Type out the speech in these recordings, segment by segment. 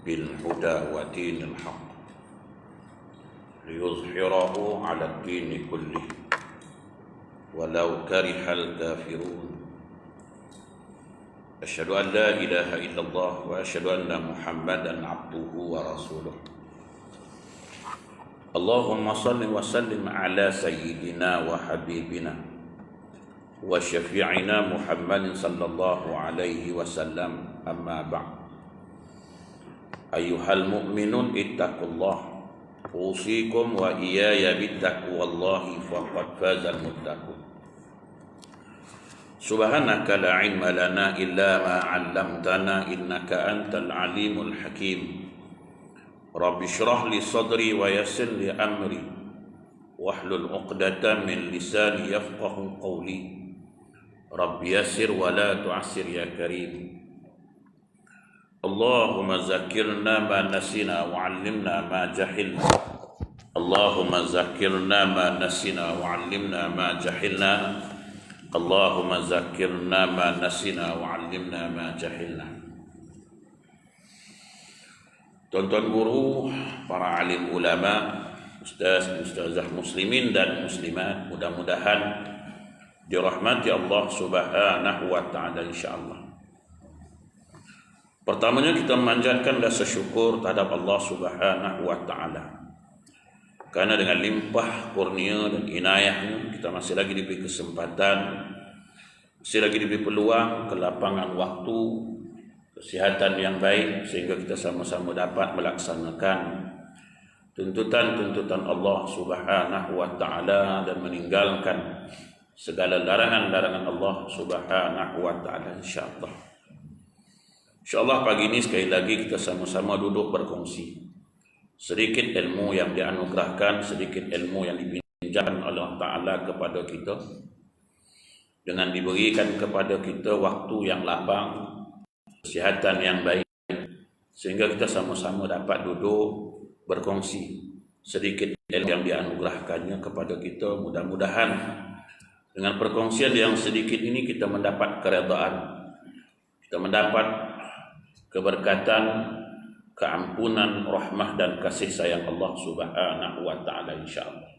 بالهدى ودين الحق ليظهره على الدين كله ولو كره الكافرون. أشهد أن لا إله إلا الله وأشهد أن محمدا عبده ورسوله. اللهم صل وسلم على سيدنا وحبيبنا وشفيعنا محمد صلى الله عليه وسلم. أما بعد، أيها المؤمنون اتقوا الله، أوصيكم وإياي بتقوى الله فقد فاز المتقون. سبحانك لا علم لنا إلا ما علمتنا إنك أنت العليم الحكيم. رب اشرح لي صدري ويسر لي أمري واحلل عقدة من لساني يفقه قولي. رب يسر ولا تعسر يا كريم. اللهم ذكرنا ما نسينا وعلمنا ما جهلنا. اللهم ذكرنا ما نسينا وعلمنا ما جهلنا. اللهم ذكرنا ما نسينا وعلمنا ما جهلنا. Tuan-tuan guru, para alim ulama, ustaz-ustazah muslimin dan muslimat, mudah-mudahan dirahmati Allah Subhanahu wa taala insyaallah. Pertamanya kita memanjatkan rasa syukur terhadap Allah Subhanahu wa taala. Karena dengan limpah kurnia dan inayahnya kita masih lagi diberi kesempatan, masih lagi diberi peluang, kelapangan waktu, kesihatan yang baik sehingga kita sama-sama dapat melaksanakan tuntutan-tuntutan Allah Subhanahu wa taala dan meninggalkan segala larangan-larangan Allah Subhanahu wa taala insyaallah. InsyaAllah pagi ini sekali lagi kita sama-sama duduk berkongsi sedikit ilmu yang dianugerahkan, sedikit ilmu yang dipinjamkan Allah Ta'ala kepada kita, dengan diberikan kepada kita waktu yang lapang, kesihatan yang baik, sehingga kita sama-sama dapat duduk berkongsi sedikit ilmu yang dianugerahkannya kepada kita. Mudah-mudahan dengan perkongsian yang sedikit ini kita mendapat keredaan, kita mendapat keberkatan, keampunan, rahmah dan kasih sayang Allah Subhanahu wa taala insyaallah.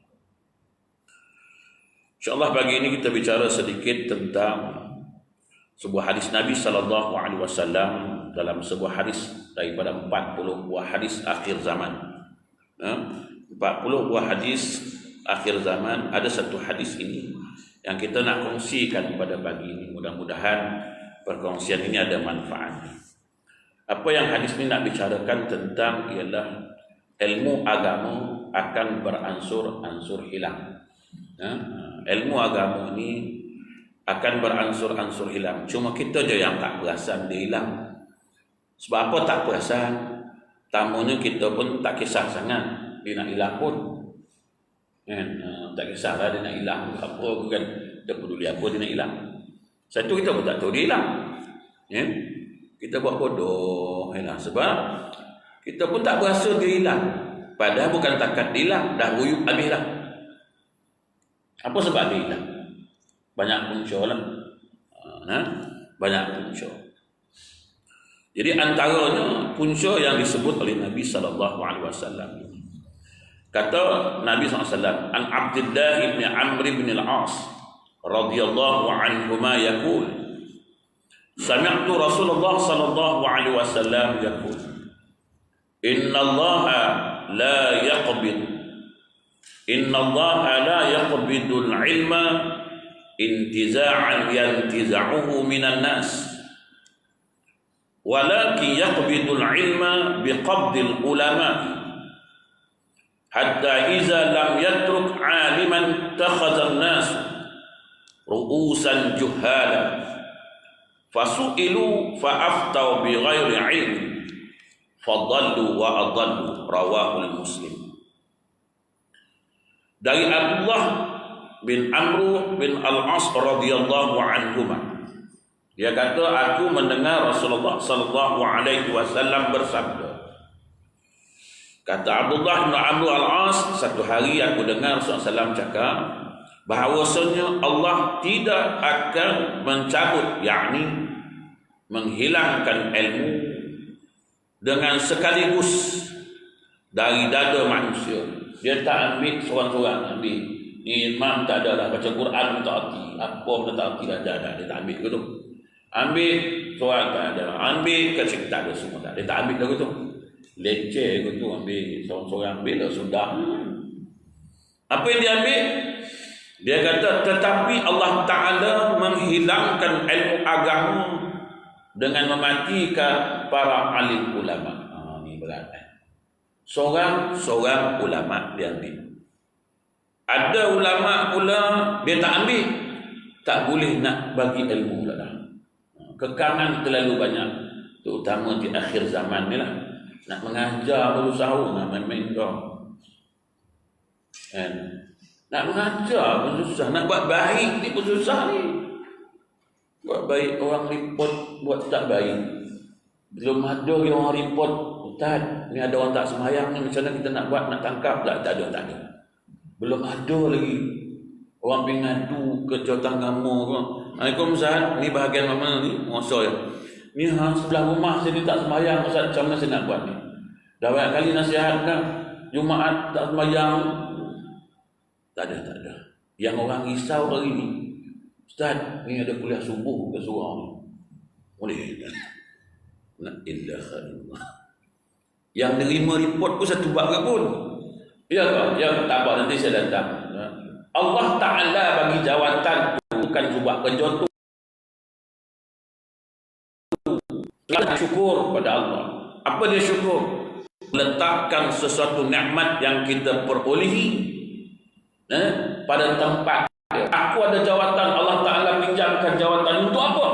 Insyaallah pagi ini kita bicara sedikit tentang sebuah hadis Nabi sallallahu alaihi wasallam dalam sebuah hadis daripada 40 buah hadis akhir zaman. 40 buah hadis akhir zaman, ada satu hadis ini yang kita nak kongsikan pada pagi ini. Mudah-mudahan perkongsian ini ada manfaatnya. Apa yang hadis ini nak bicarakan tentang ialah ilmu agama akan beransur-ansur hilang. Ilmu agama ini akan beransur-ansur hilang. Cuma kita je yang tak perasan dia hilang. Sebab apa tak perasan? Tamunya kita pun tak kisah sangat dia nak hilang pun. Tak kisahlah dia nak hilang apa kan, tak peduli apa dia nak hilang. Satu kita pun tak tahu dia hilang. Kita buat bodoh sebab kita pun tak berasa dia hilang. Padahal bukan takat dia hilang, dah ruyuk habis lah. Apa sebab dia hilang? Banyak punca lah. Banyak punca. Jadi antaranya punca yang disebut oleh Nabi SAW. Kata Nabi SAW, An Abdullah ibn Amr ibn al-As radhiyallahu anhuma yaqul, Sami'tu Rasulullah sallallahu alaihi wasallam yaqul, Innallaha la yaqbidul ilma intiza'an yantiza'uhu minan nas, walakin yaqbidul ilma biqabdil ulama hatta iza lam yatruk 'aliman takhadha an-nas ru'usan juhala fasu'ilu fa'aftau bi ghairi ilm fadallu wa adallu. Rawahul Muslim. Dari Abdullah bin Amr bin al-As radhiyallahu anhuma, dia kata, aku mendengar Rasulullah sallallahu alaihi wasallam bersabda. Kata Abdullah bin Amr al-As, satu hari aku dengar Rasulullah SAW cakap bahawasanya Allah tidak akan mencabut, yakni menghilangkan ilmu dengan sekaligus dari dada manusia. Dia tak ambil seorang-seorang, ambil ni imam tak ada lah, baca Quran tak arti, apa pun tak arti dah, dia tak ambil gitu. Ambil seorang tak ada, ambil kecil tak ada, semua tak ada, dia tak ambil dah gitu. Leceh gitu, ambil seorang-seorang, ambil dah sudah. Apa yang dia ambil? Dia kata tetapi Allah Ta'ala menghilangkan ilmu agama dengan mematikan para alim ulama. Ini berat. Seorang ulama dia ambil. Ada ulama pula dia tak ambil. Tak boleh nak bagi ilmu pula dah. Kekangan terlalu banyak, terutama di akhir zaman ni lah. Nak mengajar baru sahur, nak main-main kau. Nak mengajar pun susah, nak buat baik ni pun susah ni. Buat baik orang report, buat tak baik. Belum ada orang report, Ustaz, ni ada orang tak sembahyang ni, macam mana kita nak buat, nak tangkap? Tak ada. Belum ada lagi orang pergi ngadu ke jawatan agama ke. Assalamualaikum Ustaz, ni bahagian mana ni? Masa ya. Ni sebelah rumah saya tak sembahyang, Ustaz, macam mana saya nak buat ni? Dah banyak kali nasihat kan, Jumaat tak sembahyang. Tak ada. Yang orang risau hari ni, Ustaz, ni ada kuliah subuh ke surau ni? Boleh. La ilaha illallah. Yang nerima report pun satu bab ke pun. Ya ke? Ya, tak apa, nanti saya datang. Allah Ta'ala bagi jawatan tu, bukan sebab kerja tu. Syukur pada Allah. Apa dia syukur? Letakkan sesuatu nikmat yang kita perolehi pada tempat dia. Aku ada jawatan, Allah Ta'ala pinjamkan jawatan untuk apa?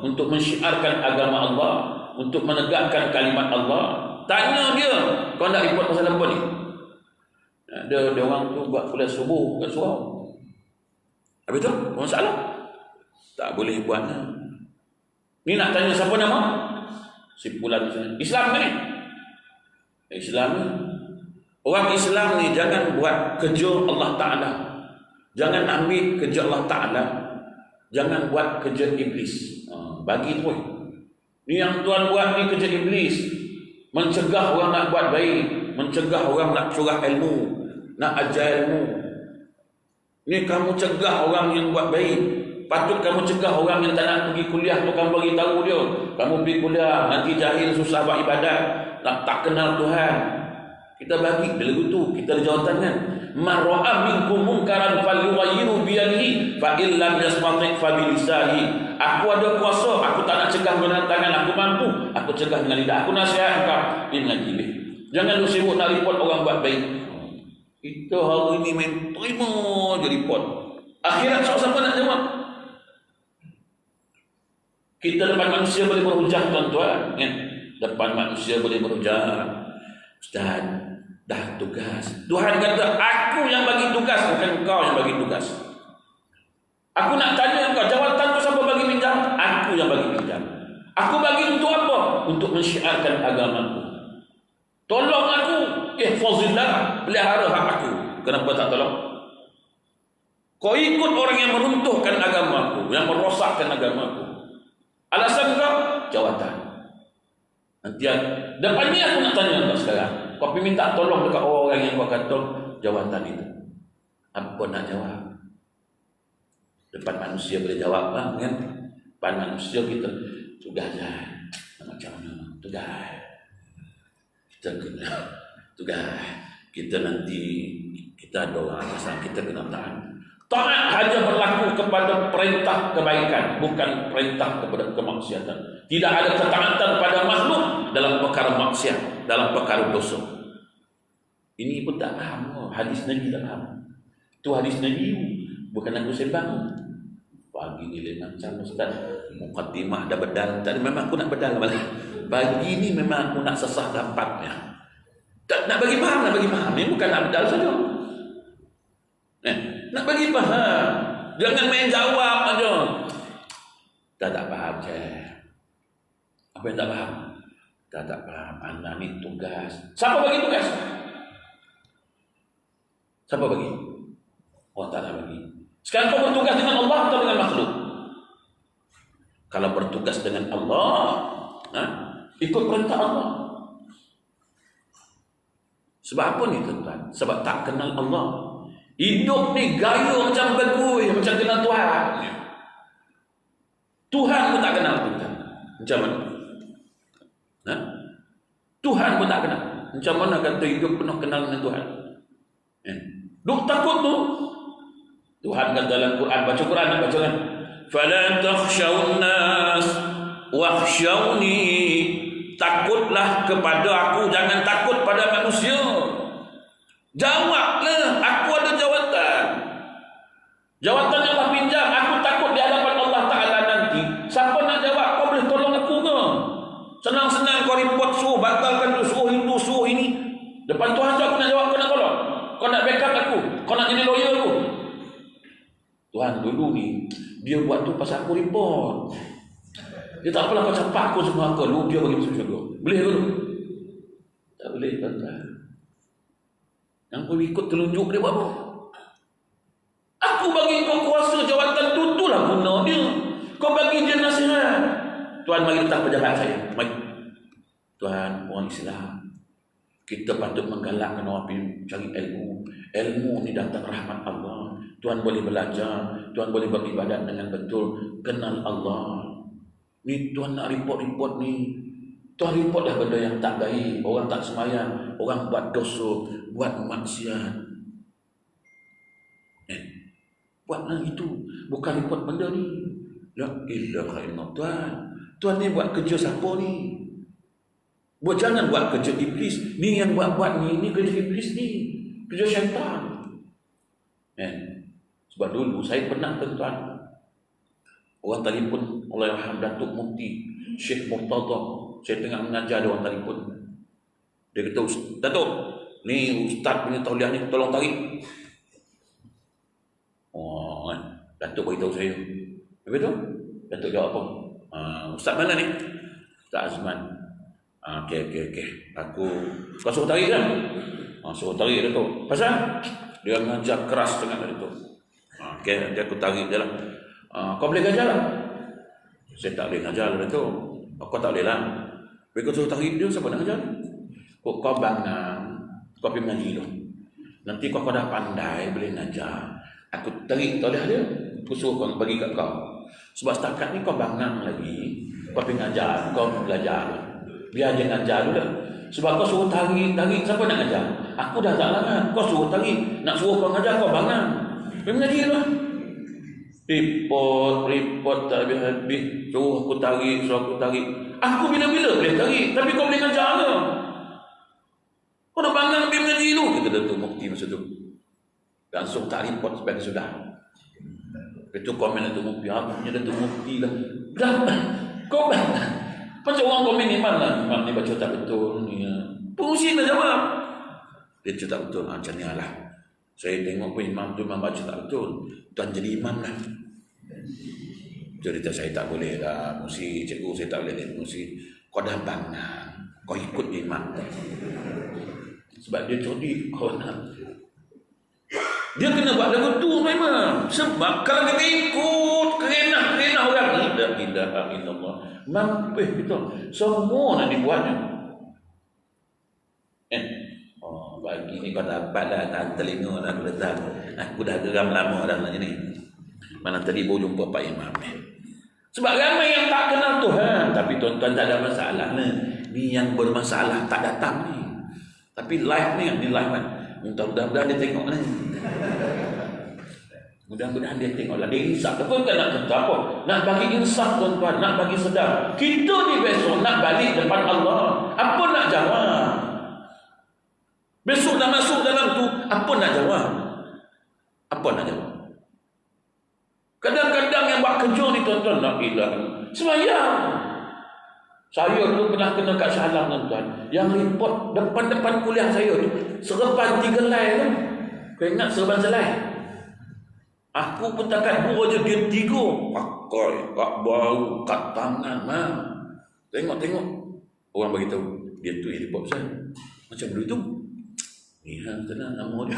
Untuk mensyiarkan agama Allah, untuk menegakkan kalimat Allah. Tanya dia, kau nak report pasal apa ni? Dia orang tu buat kuliah subuh kat surau. Habis tu, masalah? Tak boleh buat. Ni nak tanya siapa nama? Simpulan Islam ni. Islam ni. Orang Islam ni jangan buat kerja Allah Ta'ala. Jangan ambil kerja Allah Ta'ala. Jangan buat kerja iblis. Bagi tu. Ni yang Tuhan buat ni kerja iblis. Mencegah orang nak buat baik. Mencegah orang nak curah ilmu. Nak ajar ilmu. Ni kamu cegah orang yang buat baik. Patut kamu cegah orang yang tak nak pergi kuliah tu, kamu bagi tahu dia. Kamu pergi kuliah, nanti jahil susah buat ibadat. Tak kenal Tuhan. Kita bagi bila gitu, kita ada jawatan kan. Man ra'a minkum munkaran falyughayyiru bi yadihi fa in lam yastati' fa bi lisanihi. Aku ada kuasa, aku tak nak cegah dengan tangan, aku mampu, aku cegah dengan lidah. Aku nasihat kau dengan gila. Jangan lu sibuk nak report orang buat baik. Kita hari ni main terima je report. Akhirat siapa nak jawab? Kita depan manusia boleh berhujah tuan-tuan, kan? Depan manusia boleh berhujah. Ustaz, dah tugas. Tuhan kata, aku yang bagi tugas, bukan kau yang bagi tugas. Aku nak tanya kau, jawatan tu siapa bagi pinjam? Aku yang bagi pinjam. Aku bagi untuk apa? Untuk mensyiarkan agamaku. Tolong aku, ihfazillah, pelihara hak aku. Kenapa tak tolong? Kau ikut orang yang meruntuhkan agamaku, yang merosakkan agamaku. Alasan kau? Jawatan. Nanti depan ni aku nak tanya kau sekarang. Kau pergi minta tolong dekat orang yang kau kata jawatan itu. Apa nak jawab? Depan manusia boleh jawab lah, kan? Depan manusia kita tugas dah. Macam mana? Tugas. Kita kena tugas. Kita nanti kita ada orang atasan, kita kena tahan. Taat hanya berlaku kepada perintah kebaikan, bukan perintah kepada kemaksiatan. Tidak ada ketaatan pada makhluk dalam perkara maksiat, dalam perkara dosa. Ini pun tak faham. Hadis Nabi tak faham. Itu hadis Nabi, bukan aku sembang. Pagi ni lain macam Ustaz, mukaddimah dah bedal. Tadi memang aku nak bedal balik. Pagi ni memang aku nak sesah dapatnya. Tak nak bagi faham, nak bagi faham. Ini bukan nak bedal saja. Nak bagi faham. Jangan main jawab aja. Tak faham saya. Apa yang tak faham? Tak faham. Anda ni tugas. Siapa bagi tugas? Siapa bagi? Allah Ta'ala bagi. Sekarang kau bertugas dengan Allah atau dengan makhluk? Kalau bertugas dengan Allah, ikut perintah Allah. Sebab apa ni tuan-tuan? Sebab tak kenal Allah. Hidup ni gaya macam bergui, macam kenal Tuhan. Tuhan pun tak kenal tuan-tuan. Macam mana? Ha? Tuhan pun tak kenal. Macam mana kata hidup penuh kenal dengan Tuhan? Duk takut tu. Tuhan kata dalam Quran, baca Quran, baca kan? Fala takhshawun nas wakhshawni. Takutlah kepada aku, jangan takut pada manusia. Jawablah, aku ada jawatan. Jawatan yang Allah pinjam, aku takut di hadapan Allah Ta'ala nanti. Siapa nak jawab? Kau boleh tolong aku ke? Senang-senang kau report suruh, batalkan tu, suruh itu, suruh ini. Depan Tuhan tu aku nak jawab, kau nak tolong? Kau nak backup aku? Kau nak jadi lawyer aku? Tuhan dulu ni, dia buat tu pasal aku report. Dia tak apalah kau capak aku semua aku. Lu dia bagi masuk syurga. Boleh ke tu? Tak boleh tuan-tuan. Yang kau ikut telunjuk dia buat apa? Aku bagi kau kuasa jawatan tu, itulah guna dia. Kau bagi dia nasihat. Tuhan mari letak pejabat saya. Mari. Tuhan, orang Islam, kita patut menggalakkan orang pergi cari ilmu. Ilmu ni datang rahmat Allah. Tuhan boleh belajar. Tuhan boleh beribadat dengan betul. Kenal Allah. Ni Tuhan nak report-report ni. Tuhan report dah benda yang tak baik. Orang tak semayang. Orang buat dosa. Buat maksiat. Buatlah itu. Bukan report benda ni. La ilaha illallah. Tuhan ni buat kerja siapa ni? Jangan buat kerja iblis. Ni yang buat-buat ni kerja iblis ni. Kerja syaitan. Sebab dulu saya pernah tuan-tuan. Orang telefon Allahyarham Datuk Mufti Syekh Murtada. Saya tengah mengajar, ada orang telefon. Dia kata, Datuk, ni ustaz punya tauliah ni tolong tarik. Oh, Datuk beritahu saya. Habis tu Datuk jawab apa? Ustaz mana ni? Ustaz Azman. Okey. Kau suruh tarik kan? Suruh tarik Datuk. Pasal dia mengajar keras dengan Datuk. Okey, dia aku tarik je lah. Kau boleh ngajar lah? Saya tak boleh ngajar lah tu. Kau tak boleh lah. Bila kau suruh tarik dia, siapa nak ngajar? Kau bangang, kau pergi mengaji tu. Nanti kau dah pandai, boleh ngajar. Aku tarik toleh dia, aku suruh kau bagi kat kau. Sebab setakat ni kau bangang lagi, kau pergi ngajar, kau belajar. Biar dia ngajar dulu. Sebab kau suruh tarik, siapa nak ngajar? Aku dah tak langat. Kau suruh tarik, nak suruh kau ngajar, kau bangang. Pergi mengaji tu. Report tak habis-habis. Suruh aku tarik. Aku bila-bila boleh tarik, tapi kau boleh ngajar ke? Kau dah bangang pergi mengaji tu. Kata Datuk Mufti masa tu. Langsung tak report sebab sudah. Itu komen Datuk Mufti. Apa punya Datuk Mufti lah. Kau macam orang komen imam lah. Imam ni baca tak betul ni. Pengusin dah jawab. Dia baca tak betul. Macam ni lah. Saya tengok pun imam tu memang baca tak betul. Tuan jadi imam lah. Jadi saya tak boleh lah. Mesti cikgu saya tak boleh. Mesti kau dah bangang. Kau ikut imam. Sebab dia cerdik. Kau nak. Dia kena buat lagu tu memang. Sebab kalau dia ikut kerenah orang ni. La ilaha illallah. Mampih kita. Semua nak dibuatnya. Bagi ni kau dapat dah tahan telinga dah aku letak. Aku dah geram lama dah macam ni. Mana tadi baru jumpa Pak Imam ni. Sebab ramai yang tak kenal Tuhan. Tapi tuan-tuan tak ada masalah ni. Ni yang bermasalah tak datang ni. Tapi live ni yang di live kan. Mudah-mudahan dia tengok ni. Mudah-mudahan dia tengok lah. Dia insaf. Tapi bukan nak kata apa. Nak bagi insaf tuan-tuan. Nak bagi sedar. Kita ni besok nak balik depan Allah. Apa nak jawab? Besok dah masuk dalam tu, apa nak jawab? Apa nak jawab? Kadang-kadang yang buat kerja ni tuan-tuan, la ilaha semayang. Saya dulu pernah kena kat Shah Alam tuan-tuan. Yang report depan-depan kuliah saya tu, serban 3 helai tu. Kau ingat serban selai? Aku pun takat guru je dia 3. Pakai kat bahu, kat tangan. Tengok. Orang bagi tahu dia tu yang report saya. Macam dulu tu. Ni tenang nama dia.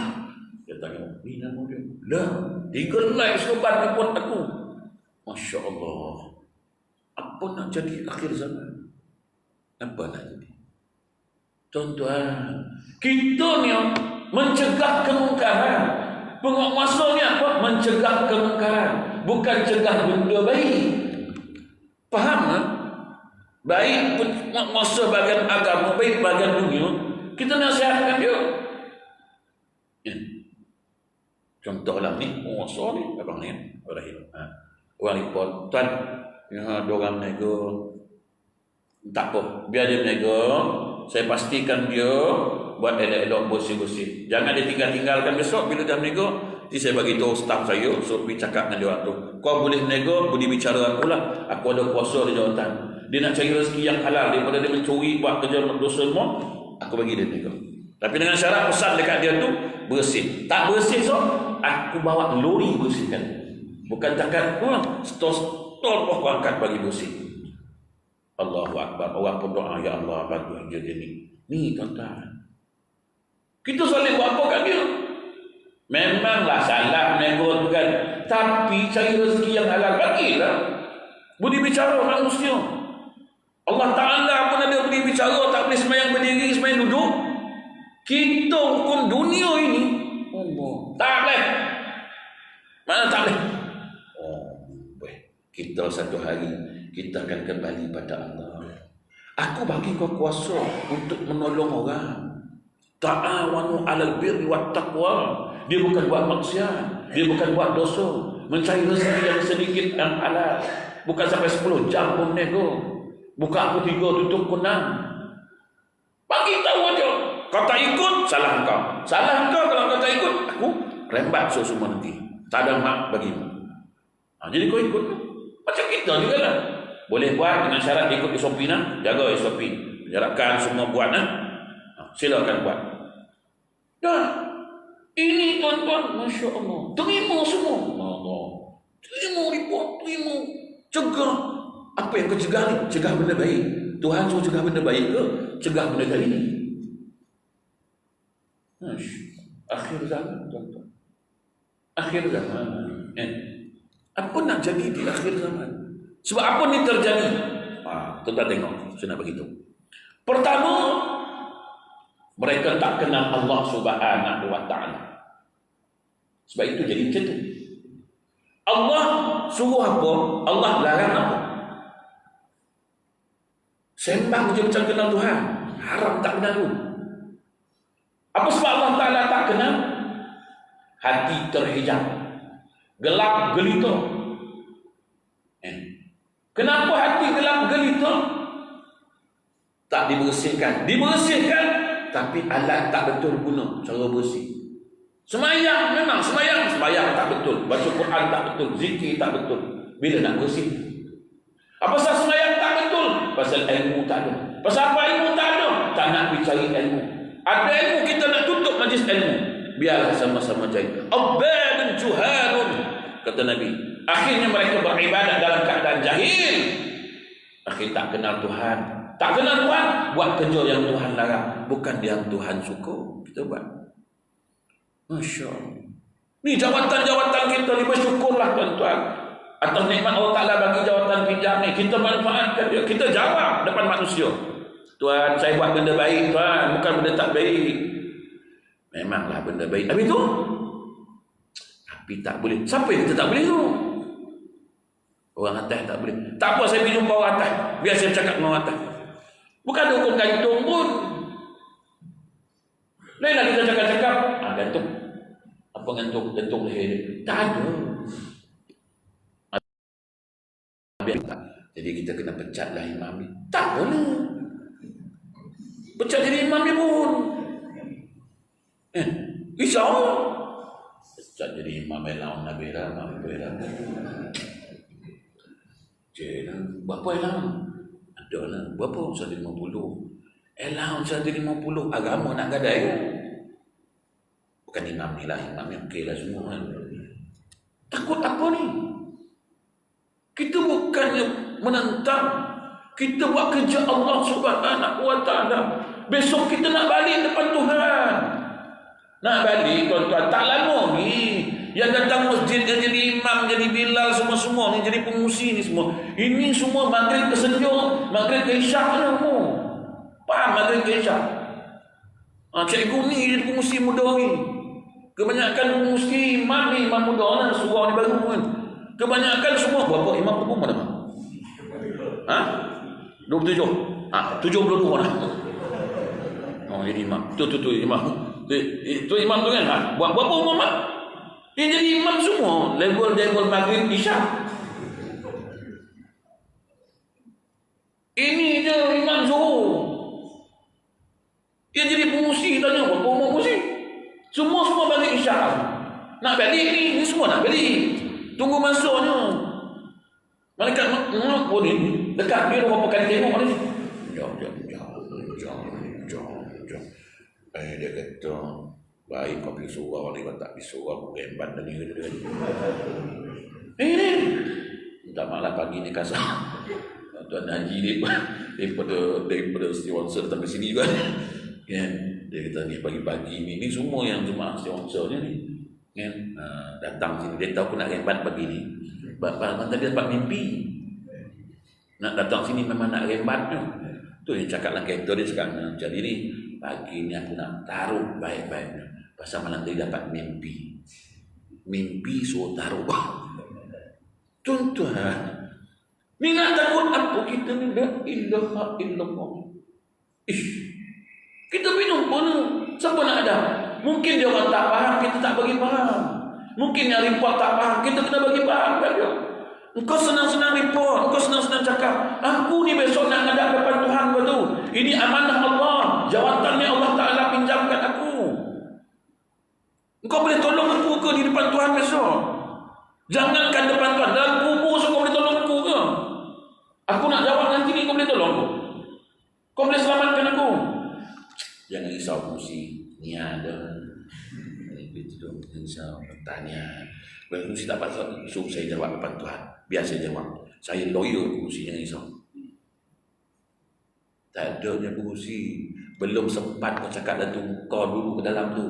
Dia tanya, ni nama dia. Lah, 3 like serban report aku. Masya Allah. Apa nak jadi akhir zaman? Apa nak jadi? Tuan-tuan, kita ni mencegah kemungkaran. Penguasa ni apa? Mencegah kemungkaran, bukan cegah benda baik. Faham tak? Baik penguasa bagian agama, baik bagian dunia, kita nasihatkan dia. Contohlah ni penguasa ni, abang ni, orang report, tuan, diorang nego, tak apa, biar dia nego. Saya pastikan dia buat elok-elok, bersih-bersih. Jangan dia tinggalkan besok bila dah menego. Nanti saya bagi tahu staf saya, so pergi cakap dengan dia tu. Kau boleh menego, boleh bicara aku lah. Aku ada kuasa di jawatan. Dia nak cari rezeki yang halal daripada dia mencuri, buat kerja dosa semua. Aku bagi dia menego. Tapi dengan syarat pesan dekat dia tu bersih. Tak bersih so, aku bawa lori bersihkan. Bukan cakap stor aku angkat bagi bersih. Allahu Akbar. Orang pun doa, ya Allah, bagus je dia ni. Ni tuan-tuan, kita saling buat apa kat dia? Memanglah salah nego tu kan, tapi cari rezeki yang halal, bagilah. Budi bicara manusia. Allah Ta'ala pun ada budi bicara, tak boleh sembahyang berdiri, sembahyang duduk. Kita hukum dunia ini, Allah, tak boleh. Mana tak boleh? Kita satu hari kita akan kembali pada Allah. Aku bagi kau kuasa untuk menolong orang. Ta'awanu 'alal birri wat taqwa. Dia bukan buat maksiat, dia bukan buat dosa, mencari rezeki yang sedikit yang halal. Bukan sampai 10 jam pun nego. Buka aku 3, tutup aku 6. Bagi tahu aja. Kau tak ikut, salah kau. Salah kau kalau kau tak ikut, aku rembat semua nanti. Tak ada hak bagimu. Jadi kau ikut. Macam kita juga lah. Boleh buat dengan syarat ikut SOP nak. Jaga SOP. Penjarakan semua buat nak. Silakan buat. Dah. Ini tuan-tuan, Masya Allah. Terima semua. Allah. Terima report. Terima. Cegah. Apa yang kau cegah ni? Cegah benda baik. Tuhan suruh cegah benda baik ke? Cegah benda kali ni. Akhir zaman tuan-tuan. Akhir zaman. Apa nak jadi di akhir zaman? Sebab apa ni terjadi? Tuan-tuan tengok, saya nak beritahu. Pertama, mereka tak kenal Allah Subhanahu wa Ta'ala. Sebab itu jadi macam tu. Allah suruh apa? Allah larang apa? Sembang je macam kenal Tuhan. Haram tak kenal pun. Apa sebab Allah Ta'ala tak kenal? Hati terhijab, gelap gelita. Kenapa hati gelap gelita? Tak dibersihkan. Dibersihkan, tapi alat tak betul guna cara bersih. Semayang memang semayang tak betul. Baca Quran tak betul. Zikir tak betul. Bila nak bersih? Apa pasal semayang tak betul? Pasal ilmu tak ada. Pasal apa ilmu tak ada? Tak nak pergi ilmu. Ada ilmu, kita nak tutup majlis ilmu. Biarlah sama-sama cari. Abadun juhalun, kata Nabi. Akhirnya mereka beribadat dalam keadaan jahil. Akhirnya tak kenal Tuhan. Tak kenal Tuhan, buat kerja yang Tuhan larang, bukan yang Tuhan suka. Kita buat. Masya Allah. Ni jawatan-jawatan kita ni, bersyukurlah tuan-tuan. Atas nikmat Allah Ta'ala bagi jawatan pinjam ni, kita manfaatkan dia. Kita jawab depan manusia. Tuan, saya buat benda baik tuan, bukan benda tak baik. Memanglah benda baik. Habis tu? Tapi tak boleh. Siapa yang kita tak boleh tu? Orang atas tak boleh. Tak apa, saya pergi jumpa orang atas. Biar saya cakap dengan orang atas. Bukan ada hukum gantung pun. Lainlah kita cakap-cakap. Gantung. Apa gantung? Gantung leher dia. Tak ada. Jadi kita kena pecatlah imam ni. Tak boleh. Pecat jadi imam ni pun. Risau. Pecat jadi imam lawan Nabi Rahman. Berapa lawan? Ada lah. Berapa? 150. Lawan 150. Agama nak gadai. Bukan imam ni lah. Imam yang okey lah semua kan. Takut apa ni? Kita bukannya menentang. Kita buat kerja Allah Subhanahu wa Ta'ala. Besok kita nak balik depan Tuhan. Nak balik tuan-tuan. Tak lama ni. Yang datang masjid dia jadi imam, jadi Bilal, semua-semua ni jadi pengusi ni semua. Ini semua maghrib ke senja, maghrib ke isyak ni semua. Faham maghrib ke isyak? Cikgu ni jadi pengurusi muda ni. Kebanyakan pengurusi imam ni, imam muda lah, surau ni baru kan. Kebanyakan semua berapa imam tu pun mana? 27. 72 lah. Jadi imam. Tu imam. Itu imam tu kan. Buat berapa umur mak? Dia jadi imam semua. Level maghrib isyak. Ini je imam Zuhur. Dia jadi pengurusi, tanya berapa umur pengurusi? Semua bagi isyak. Nak balik ni semua nak balik. Tunggu masuknya. Malaikat pun ni dekat dia berapa kali tengok ni. Jom. Dia kata, baik kau pergi surau ni, kau tak pergi surau, rembat tadi. Ni. Tak malah pagi ni kasar. Tuan Haji daripada Setiawansa datang ke sini juga. Kan? Dia kata ni pagi-pagi ni semua yang jemaah Setiawansa ni. Kan? Datang sini, dia tahu aku nak rembat pagi ni. Tadi dia dapat mimpi. Nak datang sini memang nak rembat tu. Tu yang cakap dalam kereta dia cakap, jadi ni pagi ni aku nak taruh baik-baiknya. Pasal malam tadi dapat mimpi. Mimpi suruh taruh. Tuan-tuan, ni nak takut apa kita ni? La ilaha illallah. Kita minum pun siapa nak ada? Mungkin dia orang tak faham, kita tak bagi faham. Mungkin yang report tak faham, kita kena bagi faham kan dia. Engkau senang-senang report, engkau senang-senang cakap, aku ni besok nak hadap depan Tuhan kau tu. Ini amanah Allah, jawatannya Allah Ta'ala pinjamkan aku. Engkau boleh tolong aku ke di depan Tuhan besok? Jangankan depan Tuhan, dalam kubur kau boleh tolong aku ke? Aku nak jawab nanti ni, kau boleh tolong aku? Kau boleh selamatkan aku? Jangan risau kursi, ni ada. Itu risau, bertanya. Kalau kursi dapat suruh saya jawab depan Tuhan, biar saya jawab. Saya lawyer kursi, jangan risau. Tak adanya kursi, belum sempat kau cakap dah tu, kau dulu ke dalam tu,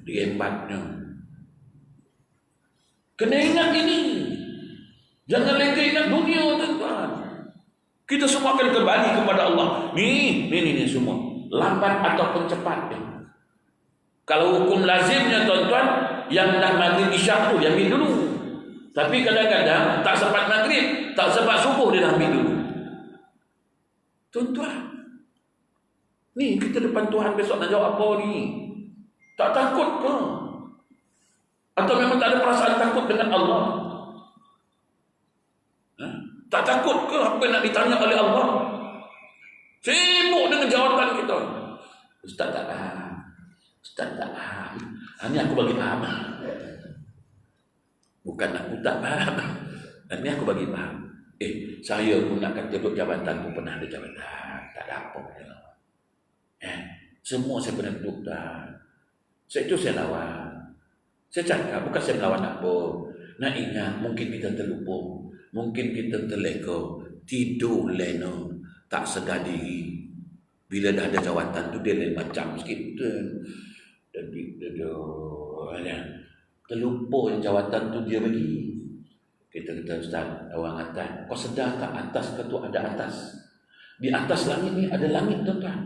diembatnya. Kena ingat ini. Jangan lagi ingat dunia, tuan-tuan. Kita semua akan kembali kepada Allah. Ni semua. Lambat ataupun cepat. Kalau hukum lazimnya, tuan-tuan, yang dah maghrib isyak tu, dia ambil dulu. Tapi kadang-kadang tak sempat maghrib, tak sempat subuh, dia dah ambil dulu. Tuan-tuan, ni kita depan Tuhan besok nak jawab apa ni? Tak takut ke? Atau memang tak ada perasaan takut dengan Allah? Tak takut ke apa yang nak ditanya oleh Allah? Sibuk dengan jawatan kita. Ustaz tak faham. Ini aku bagi faham. Bukan aku tak faham. Ini aku bagi faham. Saya pun nak kata duduk jabatan pun pernah ada jabatan. Tak ada apa. Semua saya pernah duduk dah. Itu saya lawan. Saya cakap bukan saya melawan apa. Nak ingat, mungkin kita terlupa, mungkin kita terleka, tidur lena, tak sedar diri. Bila dah ada jawatan tu dia lain macam sikit. Terlupa yang jawatan tu dia bagi. Kita kata, Ustaz, orang atas, kau sedar tak atas ke tu ada atas? Di atas langit ni ada langit, tuan-tuan.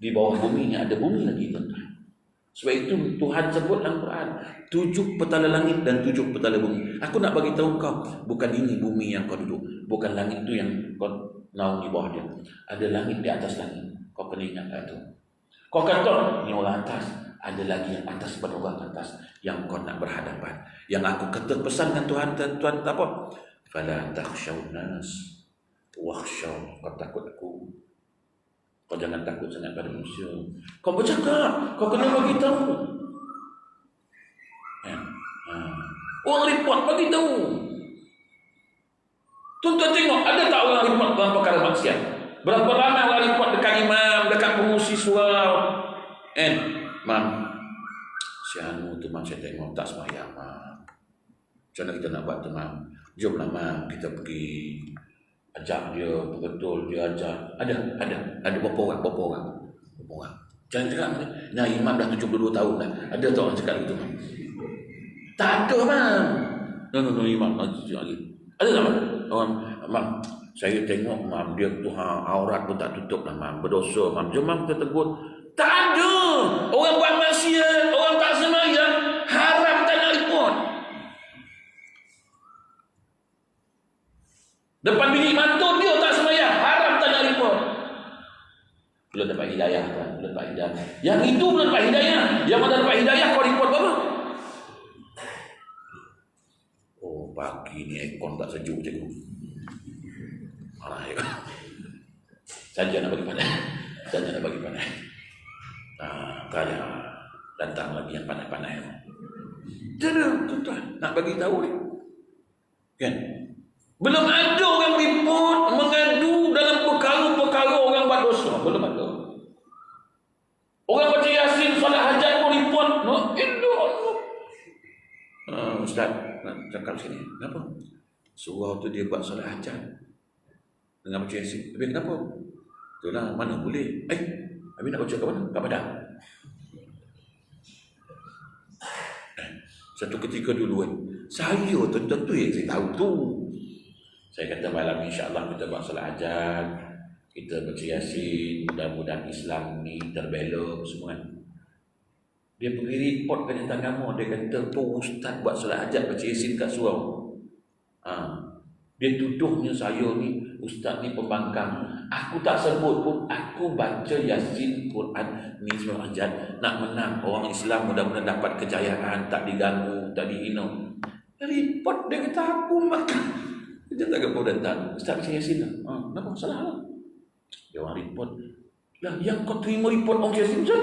Di bawah bumi ni ada bumi lagi, tuan-tuan. Sebab itu Tuhan sebut dalam Quran 7 petala langit dan 7 petala bumi. Aku nak bagi tahu kau, bukan ini bumi yang kau duduk, bukan langit itu yang kau naung di bawah dia. Ada langit di atas langit. Kau kena ingat itu. Kau kata ni orang atas, ada lagi yang atas pada orang atas yang kau nak berhadapan. Yang aku kata pesan dengan Tuhan apa? Fala takhshawun nas wakhshaw. Kau takut aku. Kau jangan takut sangat pada manusia. Kau bercakap, kau kena bagi tahu. Orang report bagi tahu. Tuan-tuan tengok, ada tak orang report dalam perkara maksiat? Berapa ramai orang report dekat imam, dekat pengurusi surau? Mam, si Anu tu mam saya tengok tak sembahyang, mam. Macam mana kita nak buat tu, mam? Jomlah, mam, kita pergi ajak dia, betul dia ajak. Ada berapa orang. Jangan cakap, nah imam dah 72 tahun dah. Ada tak orang cakap gitu, mam? Tak ada, mam. No, imam lagi. Ada tak, mam? Orang, mam, saya tengok, mam, dia tu aurat pun tak tutup lah, mam. Berdosa, mam. Jom, mam, kita tegur. Tak ada. maksiat, orang tak sembahyang, haram tak nak report. Depan bini mantu dia tak sembahyang, haram tak nak report. Belum dapat hidayah kan? Belum dapat hidayah. Yang itu belum dapat hidayah. Yang mana dapat hidayah kau report apa? Oh, pagi ni aircon tak sejuk cikgu. Ya. Saja nak bagi pandai. Saja nak bagi pandai. Tak ada datang lagi yang pandai-pandai. Tidak, tuan-tuan. Nak bagi tahu ni. Kan? Belum ada orang report mengadu dalam perkara-perkara orang buat dosa. Belum ada. Orang baca Yasin, solat hajat pun report. No, Ustaz, nak cakap sini. Kenapa? Surau tu dia buat solat hajat dengan baca Yasin. Habis kenapa? Itulah, mana boleh. Habis nak baca kat mana? Kat Padang. Satu ketika dulu saya tentu yang saya tahu tu. Saya kata malam insya-Allah kita buat solat hajat, kita baca Yasin, mudah-mudahan Islam ni terbelok semua. Dia pergi report ke Jantang Agama, dia kata tu ustaz buat solat hajat baca Yasin kat surau. Dia tuduhnya saya ni ustaz ni pembangkang. Aku tak sebut pun, aku baca Yasin Quran ni solat hajat nak menang orang Islam, mudah-mudahan dapat kejayaan, tak diganggu, tak dihina. Report dia kata aku makan. Dia tak kena datang. Ustaz baca Yasin lah. Kenapa? Salah lah. Dia orang report. Lah, yang kau terima report orang Yasin Ustaz?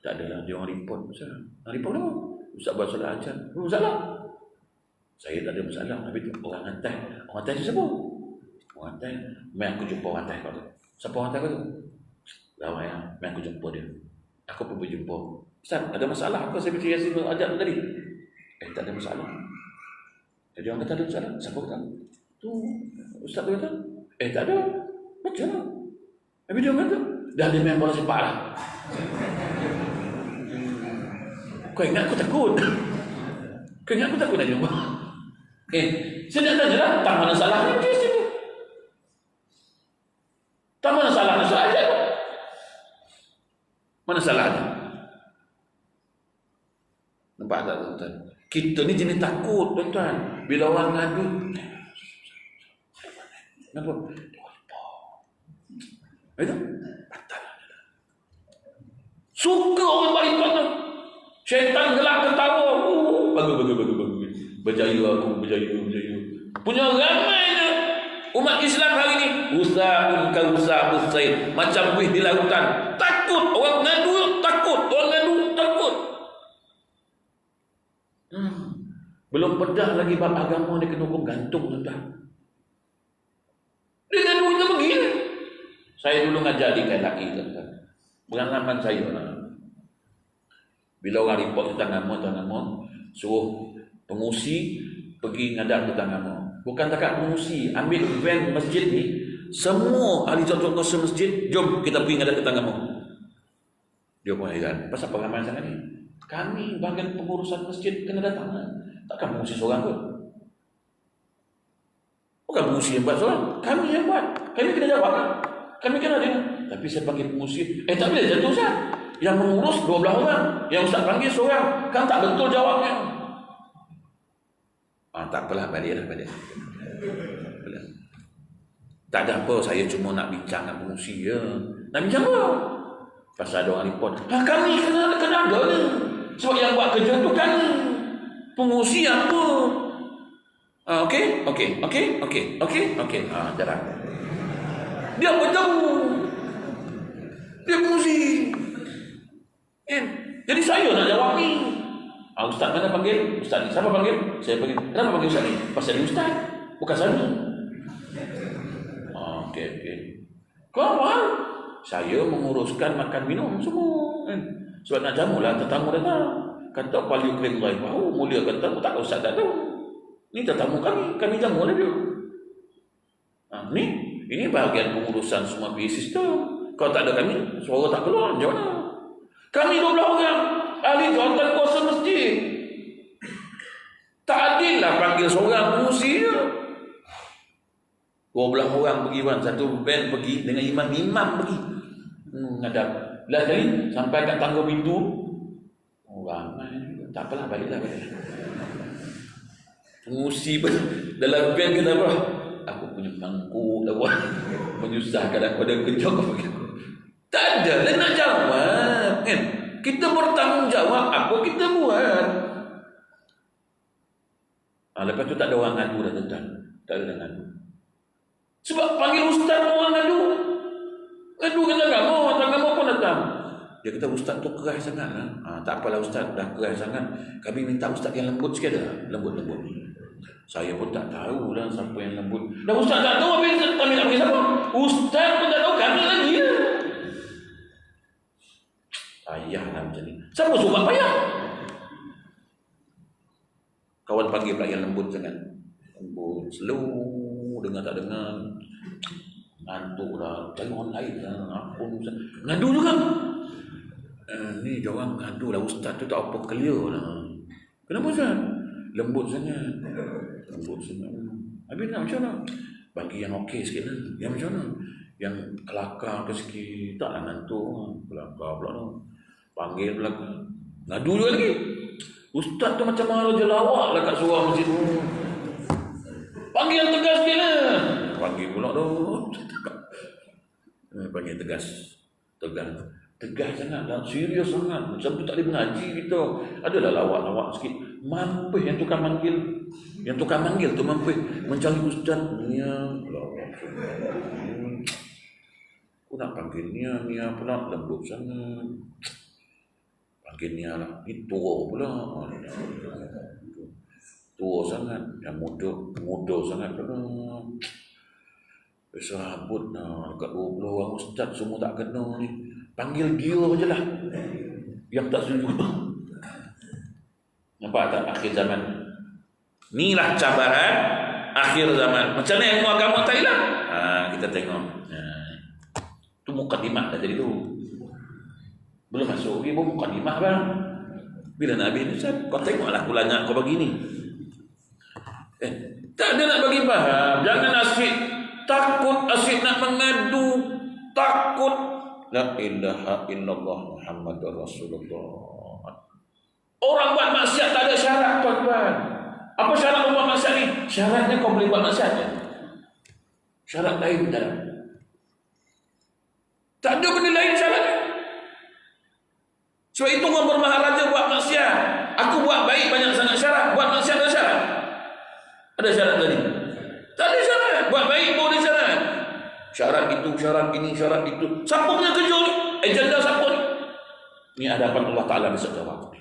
Tak adalah. Dia orang report. Ustaz. Report apa? Ustaz buat solat hajat. Masalah. Saya tak ada masalah. Tapi tu orang hantar. Orang hantar tu siapa? Orang hantar. Mai aku jumpa orang hantar kau tu. Siapa orang hantar kau tu? Lawai lah. Mai aku jumpa dia. Aku pun berjumpa. Ustaz, ada masalah? Apa saya baca Yasin hajat tadi? Tak ada masalah. Jadi orang kata ada masalah. Siapa kata? Tu ustaz tu kata, tak ada. Baca lah. Habis dia kata, dah dia main bola sepak lah. Kau ingat aku takut? Kau ingat aku takut nak jumpa? Saya nak tanya lah, tak mana salahnya di situ? Tak mana salahnya sahaja tu? Mana salahnya? Nampak tak tuan-tuan? Kita ni jenis takut tuan-tuan. Bila orang ngadu, kenapa? Itu batal. Suka orang balik tu. Syaitan gelak ketawa. Bagus. Berjaya aku, berjaya. Punya ramainya umat Islam hari ni. Usaha usaid. Macam buih di lautan. Takut. Orang ngadu takut. Belum pedah lagi bab agama dia kena hukum gantung tuan-tuan. Dia ngadu kita begini. Saya dulu ngajar di KLAI tuan-tuan. Pengalaman saya lah. Bila orang report tentang agama, suruh pengusi pergi ngadap tentang agama. Bukan takat pengusi, ambil van masjid ni, semua ahli jawatan kuasa masjid, jom kita pergi ngadap tentang agama. Dia pun heran, pasal pengamal sangat ni. Kami bahagian pengurusan masjid kena datang lah. Takkan pengusi seorang pun. Bukan pengusi yang buat seorang, kami yang buat. Kami kena jawab kan? Kami kena dengar. Tapi saya panggil pengusi, tak boleh jatuh Ustaz. Yang mengurus 12 orang, yang Ustaz panggil seorang, kan tak betul jawabnya. Tak apalah, balik. Tak ada apa, saya cuma nak bincang dengan pengusi je. Nak bincang apa? Pasal ada orang report, kami kena ada ni. Sebab yang buat kerja tu kan pengusi apa? Okey. Jalan. Dia apa tahu? Dia pengusi. Jadi saya nak jawab ni. Ustaz mana panggil? Ustaz ni. Siapa panggil? Saya panggil. Kenapa panggil Ustaz ni? Pasal dia Ustaz. Bukan saya. Okey. Kau apa? Saya menguruskan makan minum semua. Sebab nak jamulah tetamu datang. Kata Kuala Yukrim Lai Bahu, mulia kata, tak Ustaz tak tahu. Ni tetamu kami jamu lah dia. Ini bahagian pengurusan semua PA sistem. Kalau tak ada kami, suara tak keluar, macam mana? Kami 12 orang, ahli jawatan kuasa masjid. Tak adil lah panggil seorang pengusi je. 12 orang pergi satu band pergi dengan imam pergi. Ngadap. Belas kali sampai kat tangga pintu, ramai juga. Tak apalah, baliklah. Musibah dalam pen kata apa? Aku punya mangkuk dah buat. Menyusahkan aku pada kerja kau. Tak ada lah nak jawab kan. Kita bertanggungjawab apa kita buat. Lepas tu tak ada orang ngadu dah tuan. Tak ada ngadu. Sebab panggil ustaz orang ngadu. Ngadu kata agama pun datang. Dia kata ustaz tu keras sangat lah. Tak apalah ustaz, dah keras sangat. Kami minta ustaz yang lembut sikit dah. Lembut-lembut. Saya pun tak tahu lah siapa yang lembut. Dah ustaz tak tahu, habis kami nak pergi siapa? Ustaz pun tak tahu, kami lagi lah. Payah lah macam ni. Siapa suruh payah? Kawan panggil pula yang lembut sangat. Lembut, slow, dengar tak dengar. Ngantuk dah, cari orang lain lah. Ngadu juga. Ni diorang ngadu lah, ustaz tu tak apa clear lah. Kenapa ustaz? Lembut sangat. Habis nak macam mana? Bagi yang okey sikit lah. Yang macam mana? Yang kelakar ke sikit. Taklah ngantuk. Kelakar pula tu. Panggil pula. Ngadu juga lagi. Ustaz tu macam raja lawak lah kat surau masjid tu. Panggil yang tegas sikit lah. Panggil pula tu. Panggil tegas. Tegas sangat dan serius sangat. Macam tu tak boleh mengaji kita. Adalah lawak-lawak sikit. Mampus yang tukang manggil. Yang tukang manggil tu mampus mencari ustaz. Aku nak panggil Nia pula lembut sangat. Panggil Nia lah. Ni tua pula. Tua sangat. Yang muda sangat pula. Besar rambut lah. Dekat 20 orang ustaz semua tak kena ni. Panggil dia je lah. Yang tak setuju. Nampak tak akhir zaman? Inilah cabaran akhir zaman. Macam mana ilmu agama tak hilang? Kita tengok. Itu mukadimah dah jadi tu. Belum masuk lagi pun mukadimah bang. Bila nak habis ni, kau tengoklah kulanya kau begini. Tak ada nak bagi faham. Jangan asyik takut, asyik nak mengadu, takut. La ilaha illallah Muhammadur Rasulullah. Orang buat maksiat tak ada syarat tuan-tuan. Apa syarat buat maksiat ni? Syaratnya kau boleh buat maksiat je. Syarat lain tak ada. Tak ada benda lain syaratnya. Sebab itu orang bermaharaja buat maksiat. Aku buat baik banyak sangat syarat. Buat maksiat ada syarat. Ada syarat tadi? Tak ada syarat. Buat baik pun ada syarat. Syarat itu, syarat ini, syarat itu. Siapa punya kerja ni? Agenda siapa ni? Ni hadapan Allah Ta'ala besok jawab.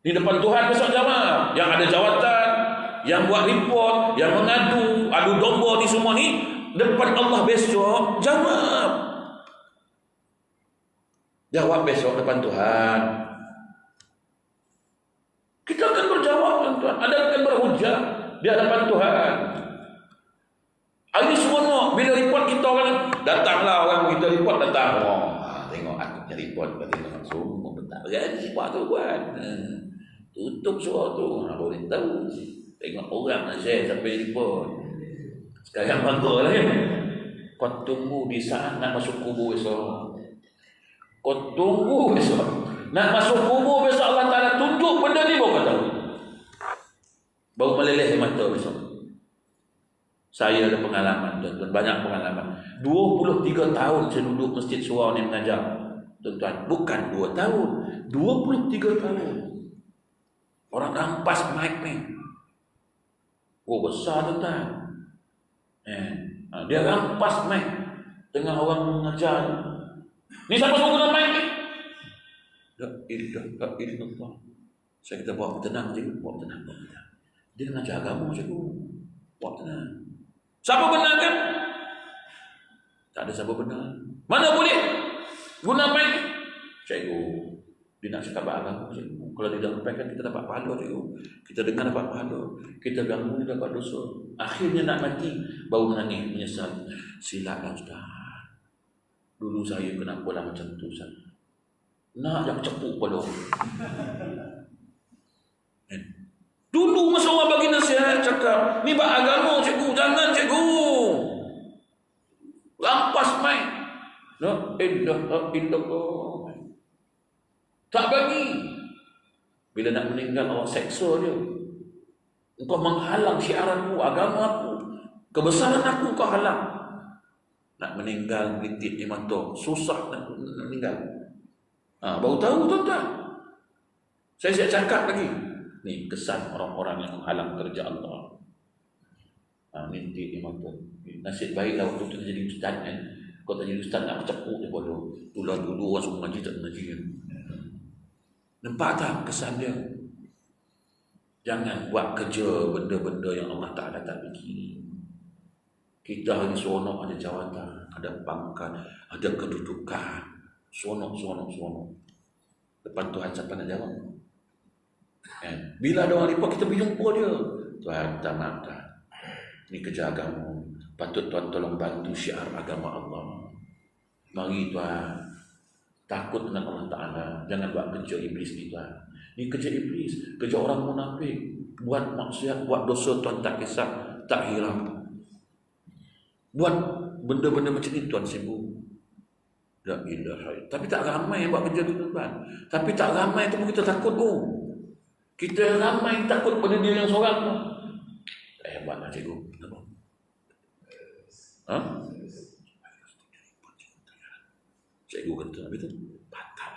Ni depan Tuhan besok jawab. Yang ada jawatan, yang buat report, yang mengadu, adu domba ni semua ni, depan Allah besok jawab. Jawab besok depan Tuhan. Kita akan berjawab tuan-tuan. Ada akan berhujah di hadapan Tuhan. Ini semua bila report kita orang datanglah orang kita report datang. Tengok aku punya report tengok semua bentar kan siapa tu buat. Tutup suara tu boleh tahu. Tengok orang nak share sampai report. Sekarang bangga lah kan. Kau tunggu di saat nak masuk kubur besok. Kau tunggu besok. Nak masuk kubur besok Allah Ta'ala tunjuk benda ni baru kau tahu. Baru meleleh mata besok. Saya ada pengalaman tuan-tuan, banyak pengalaman. 23 tahun saya duduk masjid surau ni mengajar. Tuan-tuan, bukan 2 tahun, 23 tahun. Orang rampas mic ni. Oh besar tuan-tuan. Dia rampas mic tengah orang mengajar. Ni siapa suruh guna mic ni? La ilaha illallah. Saya kata buat tenang je, buat tenang. Dia mengajar agama cikgu. Buat tenang. Siapa benar kan? Tak ada siapa benar. Mana boleh guna mic? Cikgu, dia nak cakap agama cikgu. Kalau dia sampaikan kita dapat pahala cikgu. Kita dengar dapat pahala. Kita ganggu dia dapat dosa. Akhirnya nak mati baru menangis menyesal. Silakan ustaz. Dulu saya kenapa lah macam tu ustaz? Nak yang cepuk pada orang. Dulu masa orang bagi nasihat cakap, ni bab agama cikgu, jangan cikgu. Lampas main. La ilaha illallah. Tak bagi. Bila nak meninggal Allah seksa dia. Engkau menghalang syiar aku, agama aku, kebesaran aku kau halang. Nak meninggal bintik iman tu susah nak meninggal. Baru tahu tuan-tuan. Saya cakap lagi. Ni kesan orang-orang yang menghalang kerja Allah. Bintik iman tu. Nasib baiklah waktu tu jadi ustaz kan. Kau tak jadi ustaz nak cepuk dia bodoh. Tulah dulu orang suruh ngaji tak ngaji kan. Nampak tak kesan dia? Jangan buat kerja benda-benda yang Allah Ta'ala tak bikin. Kita hari seronok ada jawatan, ada pangkat, ada kedudukan. Seronok. Depan Tuhan siapa nak jawab? Bila ada orang lipat kita pergi jumpa dia. Tuhan tak maaf tak. Ini kerja agama. Patut Tuhan tolong bantu syiar agama Allah. Mari Tuhan. Takut dengan Allah Ta'ala. Jangan buat kerja iblis ni Tuhan. Ini kerja iblis. Kerja orang munafik. Buat maksiat, buat dosa Tuhan tak kisah. Tak hirap. Buat benda-benda macam ni Tuhan sibuk. La ilaha illallah. Tapi tak ramai yang buat kerja tu Tuhan. Tapi tak ramai tu pun kita takut. Kita ramai takut pada diri yang seorang tu. Hebatlah cikgu. Cikgu kata habis tu batal.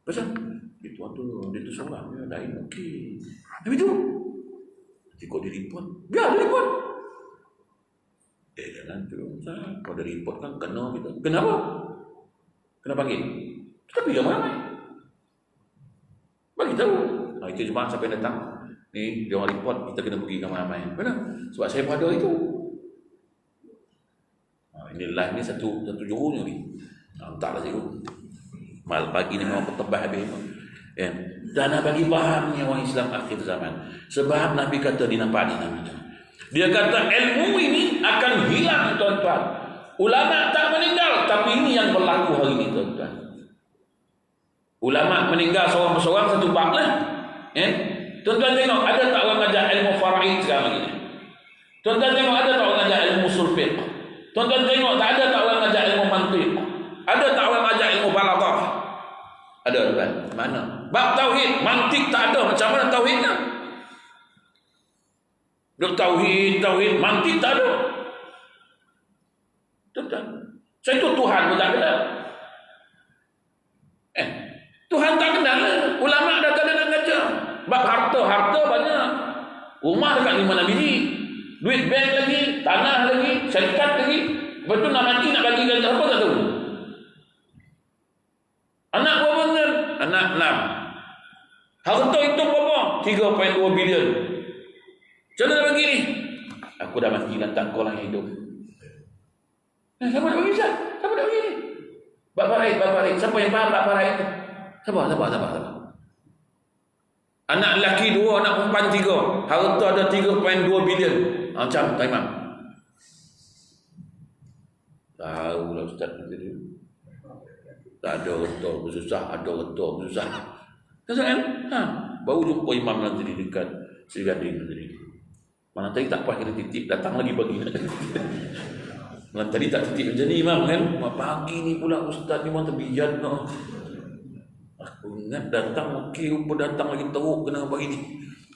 Pasal itu dia tu seorang dia lain okey. Habis tu kau dia report. Biar dia report. Jangan tu. Kau dia report kan kena kita. Kenapa? Kena panggil. Tapi yang ramai. Bagi tahu. Itu jemaah sampai datang. Ni dia orang report kita kena pergi ramai-ramai. Benar? Sebab saya pada itu. Ini live ni satu jurunya ni. Entahlah cikgu. Mal pagi ni memang bertebah habis. Dan nak bagi faham ni orang Islam akhir zaman. Sebab Nabi kata ni nampak ni Nabi. Dia kata ilmu ini akan hilang tuan-tuan. Ulama tak meninggal, tapi ini yang berlaku hari ini tuan-tuan. Ulama meninggal seorang-seorang satu bab lah. Tuan-tuan tengok ada tak orang ajar ilmu faraid sekarang lagi ni? Tuan-tuan tengok ada tak orang ajar ilmu usul fiqh? Tuan-tuan tengok tak ada tak orang ajar ilmu mantiq? Ada tak orang ajar ilmu balaghah? Ada tuan. Mana? Bab tauhid, mantiq tak ada. Macam mana tauhidnya? Duk tauhid, mantiq tak ada. Tuan-tuan. Saya tu Tuhan pun tak kenal. Tuhan tak kenal. Ulama dah tak ada nak ngajar. Bab harta banyak. Rumah dekat 5-6 biji. Duit bank lagi, tanah lagi, syarikat lagi. Lepas tu nak mati nak bagi gaji apa tak tahu. Anak berapa kan? Anak 6. Harta itu berapa? 3.2 bilion. Macam mana nak bagi ni? Aku dah mati dan tak kau lah yang hidup. Siapa nak bagi Ustaz? Siapa nak bagi ni? Bab faraid. Siapa yang faham bab faraid? Sabar. Anak lelaki 2, anak perempuan 3. Harta ada 3.2 bilion. Macam Imam. Tahu lah Ustaz dia. Tak ada harta bersusah, ada harta bersusah. Kan? Baru jumpa Imam nanti di dekat Seri Gading tadi. Mana tadi tak puas kena titip, datang lagi pagi. Mana tadi tak titip macam ni Imam kan? Pagi ni pula Ustaz ni memang terbijat. Aku ingat datang okey, rupa datang lagi teruk kena bagi ni.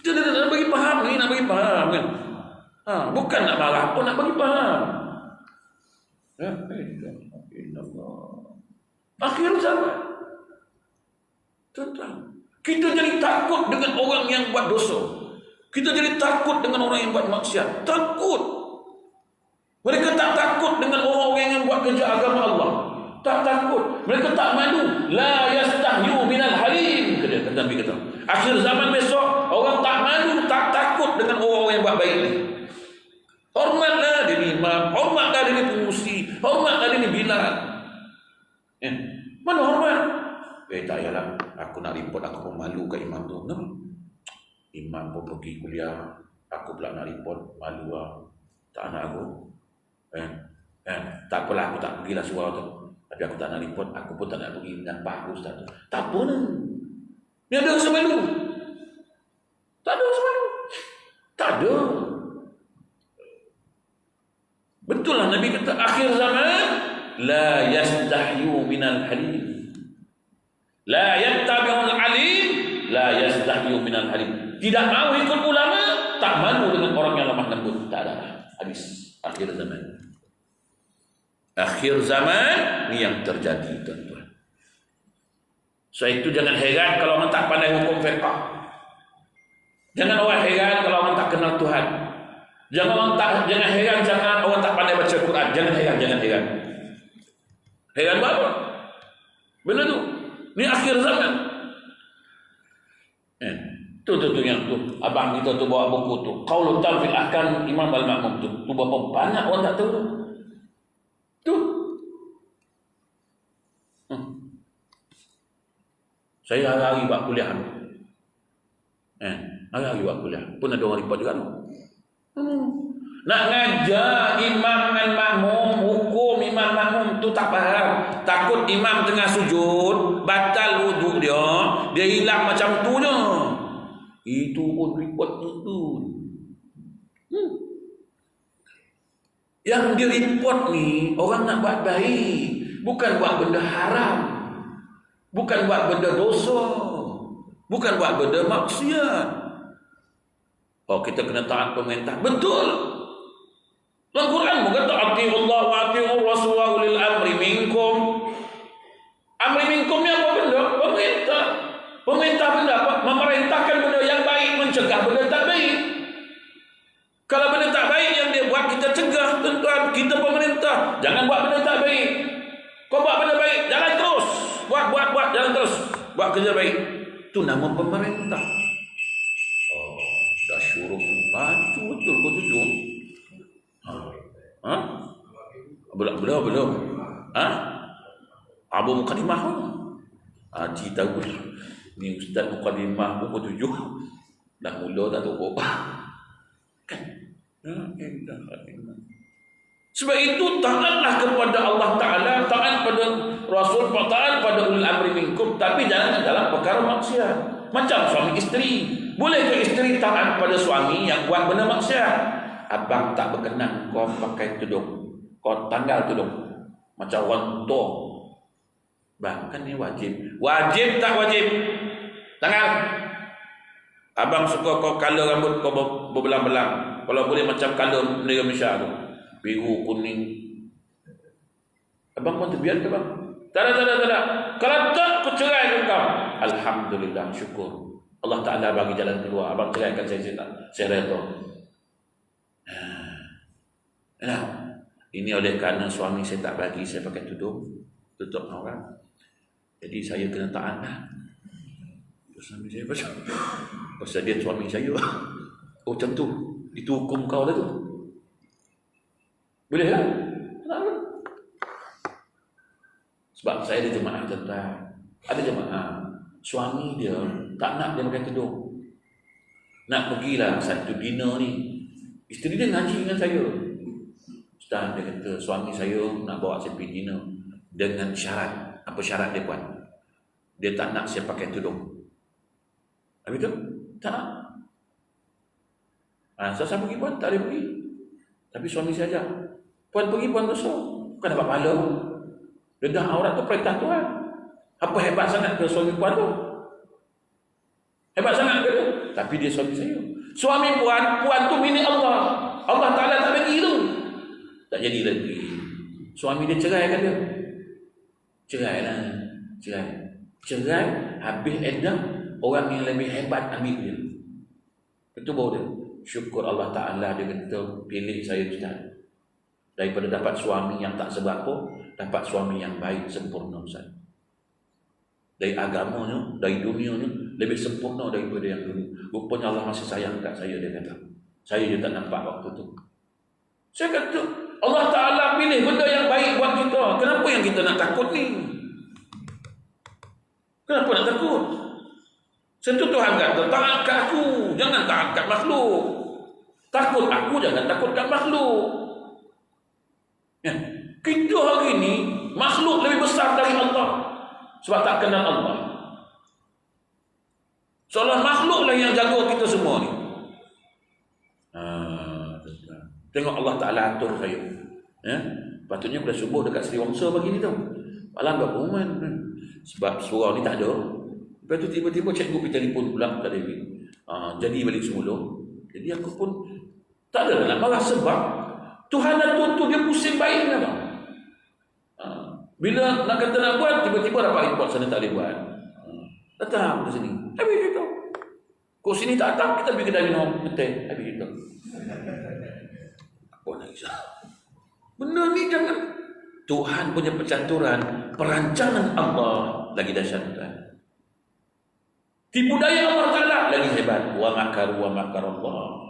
Dia nak bagi faham ni, nak bagi faham kan. Bukan nak marah pun, nak bagi faham. Akhir zaman. Tuan-tuan, kita jadi takut dengan orang yang buat dosa. Kita jadi takut dengan orang yang buat maksiat. Takut. Mereka tak takut dengan orang-orang yang buat kerja agama Allah. Tak takut. Mereka tak malu. La yastahyu minal halim. Kata Nabi kata. Akhir zaman besok, orang tak malu, tak takut dengan orang-orang yang buat baik ni. Hormatlah dia ni imam, hormatlah dia ni pengusi, hormatlah dia ni bilal. Mana hormat? Tak yalah, aku nak report, aku pun malu kat imam tu. Kenapa? Imam pun pergi kuliah, aku pula nak report, malu lah. Tak nak aku. Tak apalah, aku tak pergilah surau tu. Tapi aku tak nak report, aku pun tak nak pergi dengan Pak Ustaz tu. Tak apa lah. Ni ada rasa malu? Tak ada rasa malu. Tak ada. Betul lah Nabi kata akhir zaman la yastahyu minal halim. La yattabi'ul alim la yastahyu minal halim. Tidak mau ikut ulama, tak malu dengan orang yang lemah lembut. Tak ada. Habis akhir zaman. Akhir zaman ni yang terjadi, tuan-tuan. So itu jangan heran kalau orang tak pandai hukum fiqh. Jangan orang heran kalau orang tak kenal Tuhan. Jangan heran jangan orang tak pandai baca Quran. Jangan heran. Heran apa? Benar tu. Ni akhir zaman. Tu yang tu. Abang kita tu bawa buku tu. Qaulun Tanfil Ahkam Imam Al-Ma'mum tu. Tu berapa banyak orang tak tahu tu. Tu. Saya hari-hari buat kuliah tu. Hari-hari buat kuliah. Pun ada orang report juga tu. Nak ngajar imam dengan makmum, hukum imam makmum tu tak faham. Takut imam tengah sujud, batal wuduk dia hilang macam tu je. Itu pun report tu. Yang dia report ni, orang nak buat baik. Bukan buat benda haram. Bukan buat benda dosa. Bukan buat benda maksiat. Oh, kita kena taat pemerintah. Betul. Al-Quran berkata atiullah wa atiur rasul wa ulil amri minkum. Amri minkum ni apa benda? Pemerintah. Pemerintah benda apa? Memerintahkan benda yang baik, mencegah benda tak baik. Kalau benda tak baik yang dia buat, kita cegah, tuan-tuan. Kita pemerintah, jangan buat benda tak baik. Kau buat benda baik, jalan terus. Buat, jalan terus. Buat kerja baik. Itu nama pemerintah. Oh, dah syuruh baju betul kau tujuh. Belum. Abu Mukadimah. Haji tahu. Ni Ustaz Mukadimah pukul 7. Dah mula dah tu. Kan? Sebab itu taatlah kepada Allah Ta'ala, taat pada Rasul, taat pada ulil amri minkum, tapi jangan dalam perkara maksiat. Macam suami isteri. Boleh ke isteri taat pada suami yang buat benda maksiat? Abang tak berkenan kau pakai tudung, kau tanggal tudung macam orang tua. Bang, kan ni wajib. Wajib tak wajib? Tanggal. Abang suka kau color rambut kau berbelang-belang. Kalau boleh macam color negara Malaysia tu, biru, kuning. Abang pun terbiar ke bang? Tak ada. Kalau tak, aku cerai kau. Alhamdulillah, syukur. Allah Ta'ala bagi jalan keluar. Abang ceraikan saya redha. Nah, ini oleh kerana suami saya tak bagi saya pakai tudung, tutup aurat. Jadi saya kena taat lah. Suami saya pasal dia suami saya. Oh macam tu. Itu hukum kau lah tu. Boleh lah. Sebab saya ada jemaah tuan-tuan. Ada jemaah suami dia tak nak dia pakai tudung. Nak pergilah satu dinner ni. Isteri dia ngaji dengan saya. Ustaz, dia kata suami saya nak bawa saya pergi dinner dengan syarat. Apa syarat dia buat? Dia tak nak saya pakai tudung. Habis tu? Tak nak. Saya pergi puan, tak boleh pergi. Tapi suami saya ajak. Puan pergi, puan dosa. Bukan dapat pahala. Dedah aurat tu perintah Tuhan. Apa hebat sangat ke suami puan tu? Hebat sangat ke tu? Tapi dia suami saya. Suami puan tu milik Allah. Allah Ta'ala tak bagi tu. Tak jadi lagi. Suami dia cerai kan dia? Cerai lah. Cerai. Habis edah. Orang yang lebih hebat ambil dia. Itu baru dia. Syukur Allah Ta'ala dia kata pilih saya Ustaz. Daripada dapat suami yang tak seberapa, dapat suami yang baik sempurna Ustaz. Dari agamanya, dari dunianya lebih sempurna daripada yang dulu. Rupanya Allah masih sayang kat saya, dia kata. Saya je tak nampak waktu tu. Saya kata Allah Ta'ala pilih benda yang baik buat kita. Kenapa yang kita nak takut ni? Kenapa nak takut? Sentuh Tuhan kata taat kat aku, jangan taat kat makhluk. Takut aku, jangan takut kat makhluk. Ya. Kita hari ni makhluk lebih besar dari Allah. Sebab tak kenal Allah. Seolah makhluk lah yang jaga kita semua ni. Tengok Allah Ta'ala atur saya. Ya? Patutnya pada subuh dekat Seri Wangsa pagi ni tau. Malam berapa umat. Sebab surau ni tak ada. Lepas tu tiba-tiba cikgu pergi telefon pula kat David. Jadi balik semula. Jadi aku pun tak ada nak marah sebab Tuhan dah tuntut dia pusing baik kan. Bila nak kata nak buat, tiba-tiba dapat report sana tak boleh buat. Datang ke sini. Habis gitu. Kau sini tak datang, kita pergi kedai minum teh. Habis gitu. Apa nak kisah? Benda ni jangan. Tuhan punya percaturan, perancangan Allah lagi dahsyat. Tipu daya Allah Ta'ala lagi hebat. Wa makaru wa makar Allah.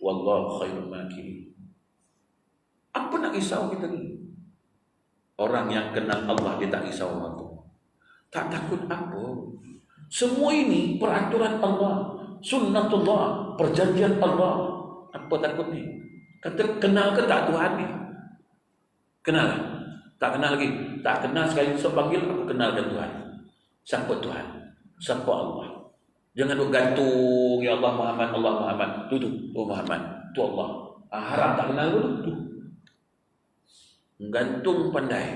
Wallahu khairul makirin. Apa nak risau kita ni? Orang yang kenal Allah dia tak risau apa. Tak takut apa. Semua ini peraturan Allah, sunnatullah, perjanjian Allah. Apa takut ni? Kata kenal ke tak Tuhan ni? Kenal lah. Tak kenal lagi. Tak kenal sekali so panggil aku kenalkan Tuhan. Siapa Tuhan? Siapa Allah? Jangan duk gantung ya Allah Muhammad, Allah Muhammad. Tu oh Muhammad, tu Allah. Harap tak kenal dulu tu. Gantung pandai.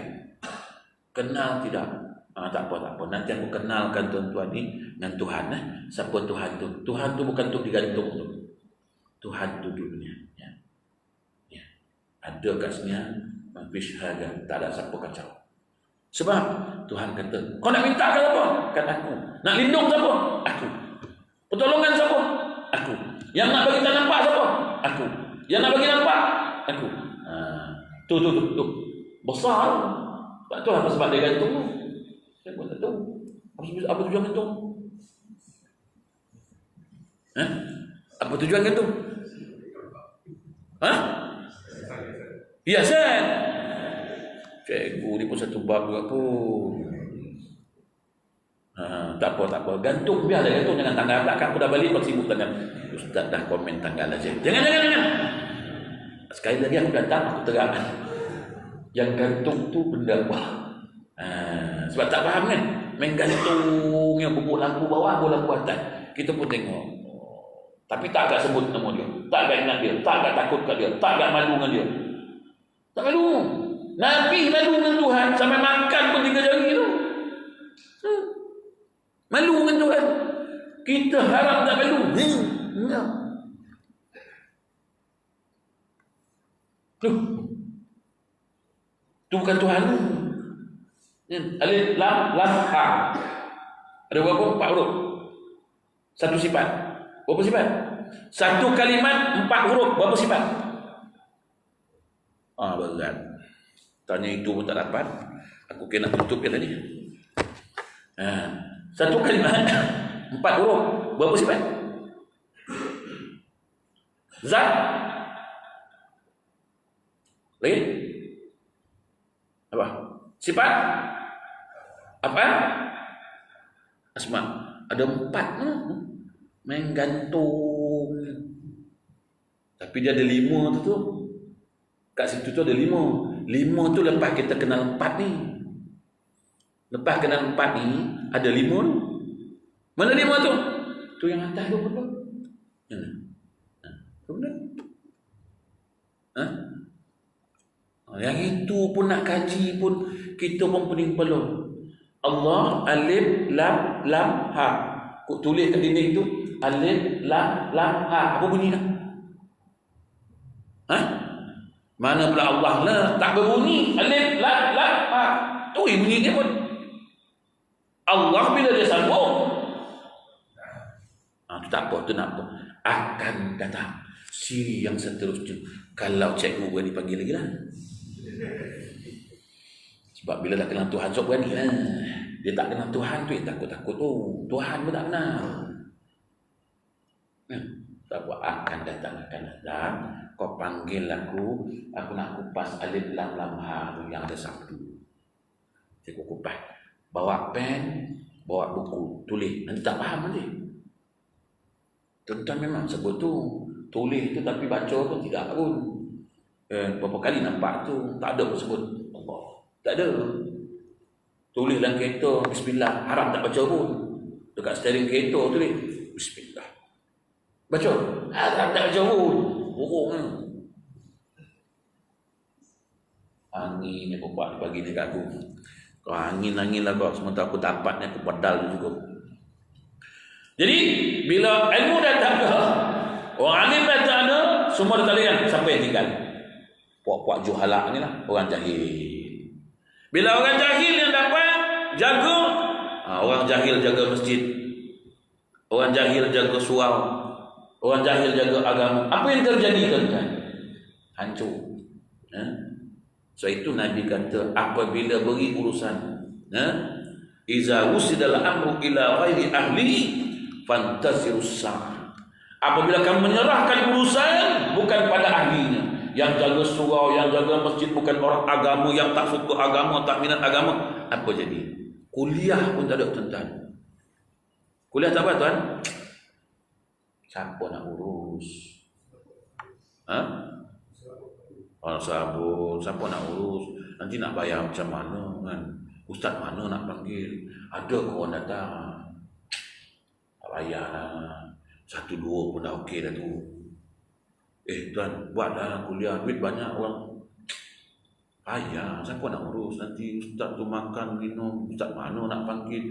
Kenal tidak? Tak apa. Nanti aku kenalkan tuan-tuan ni dengan Tuhan. Siapa Tuhan tu? Tuhan tu bukan untuk digantung tu. Tuhan tu dunia. Ya. Ada kat sini habis harga. Tak ada siapa kacau. Sebab Tuhan kata, kau nak minta kan apa? Kan aku. Nak lindung siapa? Aku. Pertolongan siapa? Aku. Yang nak bagi tak nampak siapa? Aku. Yang nak bagi nampak? Aku. Tu. Besar. Tak tahu apa sebab dia gantung tu. Saya pun tak tahu. Apa tujuan gantung? Apa tujuan gantung? Hiasan. Cikgu ni pun satu bab juga pun. Tak apa. Gantung biar dah gantung. Jangan tanggal belakang. Aku dah balik kau sibuk tangan. Ustaz dah komen tanggal aja. Jangan. Sekali lagi aku datang aku terang. Yang gantung tu benda apa? Sebab tak faham kan? Main gantung yang bubuk lampu bawah, lampu atas. Kita pun tengok. Tapi tak agak sebut nama dia. Tak agak ingat dia. Tak agak takut kat dia. Tak agak malu dengan dia. Tak malu. Nabi malu dengan Tuhan. Sampai makan pun 3 jari tu. Malu dengan Tuhan. Kita harap tak malu. Enggak. Tu bukan Tuhan. Alif lam ha. Ada berapa? 4 huruf. Satu sifat. Berapa sifat? Satu kalimat 4 huruf. Berapa sifat? Berat. Tanya itu pun tak dapat. Aku kena tutup dia tadi. Satu kalimat 4 huruf. Berapa sifat? Zat. Lagi? Apa? Sifat? Apa? Asma. Ada 4. Main gantung. Tapi dia ada 5 tu. Kat situ tu ada 5. 5 tu lepas kita kenal 4 ni. Lepas kenal 4 ni, ada 5 tu. Mana 5 tu? Tu yang atas tu betul. Betul? Yang itu pun nak kaji pun kita pun pening pelung. Allah alif lam ha. Kau tulis kat dinding tu alif lam ha. Apa bunyi dah? Mana pula Allah lah tak berbunyi alif lam ha. Tu bunyi dia pun. Allah bila dia sambung tu tak apa, tu nak apa? Akan datang siri yang seterusnya kalau cikgu berani panggil lagi lah. Sebab bila dah kenal Tuhan sok berani lah. Dia tak kenal Tuhan tu takut-takut tu. Tuhan pun tak kenal. Tak apa, akan datang. Kau panggil aku nak kupas alif lam ha tu yang ada satu. Cikgu kupas. Bawa pen, bawa buku, tulis. Nanti tak faham nanti. Tuan-tuan memang sebut tu. Tulis tu tapi baca pun tidak pun. Berapa kali nampak tu tak ada pun sebut Allah. Tak ada. Tulis dalam kereta bismillah, harap tak baca pun. Dekat steering kereta tulis bismillah. Baca, harap tak baca pun. Burung ni. Angin ni buat bagi dekat aku. Kau angin lah kau. Sementara aku dapat ni aku pedal juga. Jadi bila ilmu dah tak ada, orang alim dah tak ada, semua dah tak ada kan? Siapa yang tinggal? Puak-puak juhala ni lah, orang jahil. Bila orang jahil yang dapat jaga, orang jahil jaga masjid, orang jahil jaga surau, orang jahil jaga agama. Apa yang terjadi tuan-tuan? Hancur. So itu Nabi kata, apabila beri urusan, iza wusidal amru ila ghairi ahli fantazirus sa'ah. Apabila kamu menyerahkan urusan bukan pada ahlinya, yang jaga surau, yang jaga masjid bukan orang agama, yang tak suka agama, tak minat agama, apa jadi? Kuliah pun tak ada tuan-tuan. Kuliah tak apa tuan? Siapa nak urus? Orang sabun, siapa nak urus? Nanti nak bayar macam mana kan? Ustaz mana nak panggil? Ada kawan datang. Tak bayar lah. 1-2 pun dah okey dah tu. Tuan, buatlah kuliah, duit banyak orang. Payah, siapa nak urus? Nanti ustaz tu makan, minum, ustaz mana nak panggil?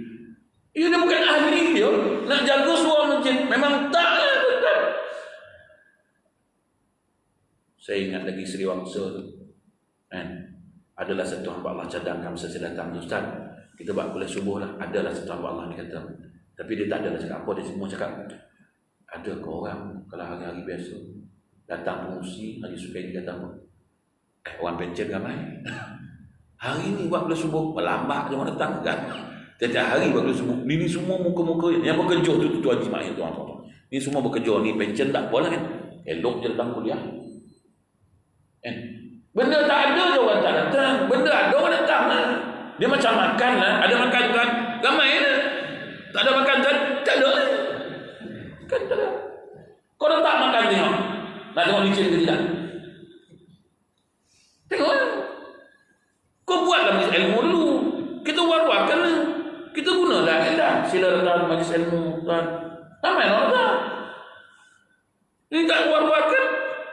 Dia bukan ahli dia. Nak jaga suara masjid. Memang tak lah tuan. Saya ingat lagi Sri Wangsa tu. Adalah satu hamba Allah cadangkan masa saya datang tu, Ustaz, kita buat kuliah subuh lah. Adalah satu hamba Allah ni kata. Tapi dia tak ada lah cakap apa. Dia semua cakap, ada ke orang kalau hari-hari biasa datang pengungsi, hari suka ini kata apa? Orang pencet ramai. Hari ni buat kuliah subuh, melambat je orang datang kan? Tiap-tiap hari buat kuliah subuh. Ni semua muka-muka yang bekerja tu Haji Mahir tu. Ni semua bekerja ni, pencet tak apa lah kan? Elok je datang kuliah. Benda tak ada je orang tak datang. Benda ada orang datang lah. Dia macam makan lah. Ada makan kan? Ramai lah. Tak ada makan kan? Tak ada lah. Kan tak ada. Kau dah tak makan tengok. Nak tengok licin ke tidak? Tengok lah. Kau buatlah majlis ilmu dulu. Kita war-warkan lah. Kita gunalah edah. Sila datang majlis ilmu kan. Ramai orang datang. Ini tak war-warkan.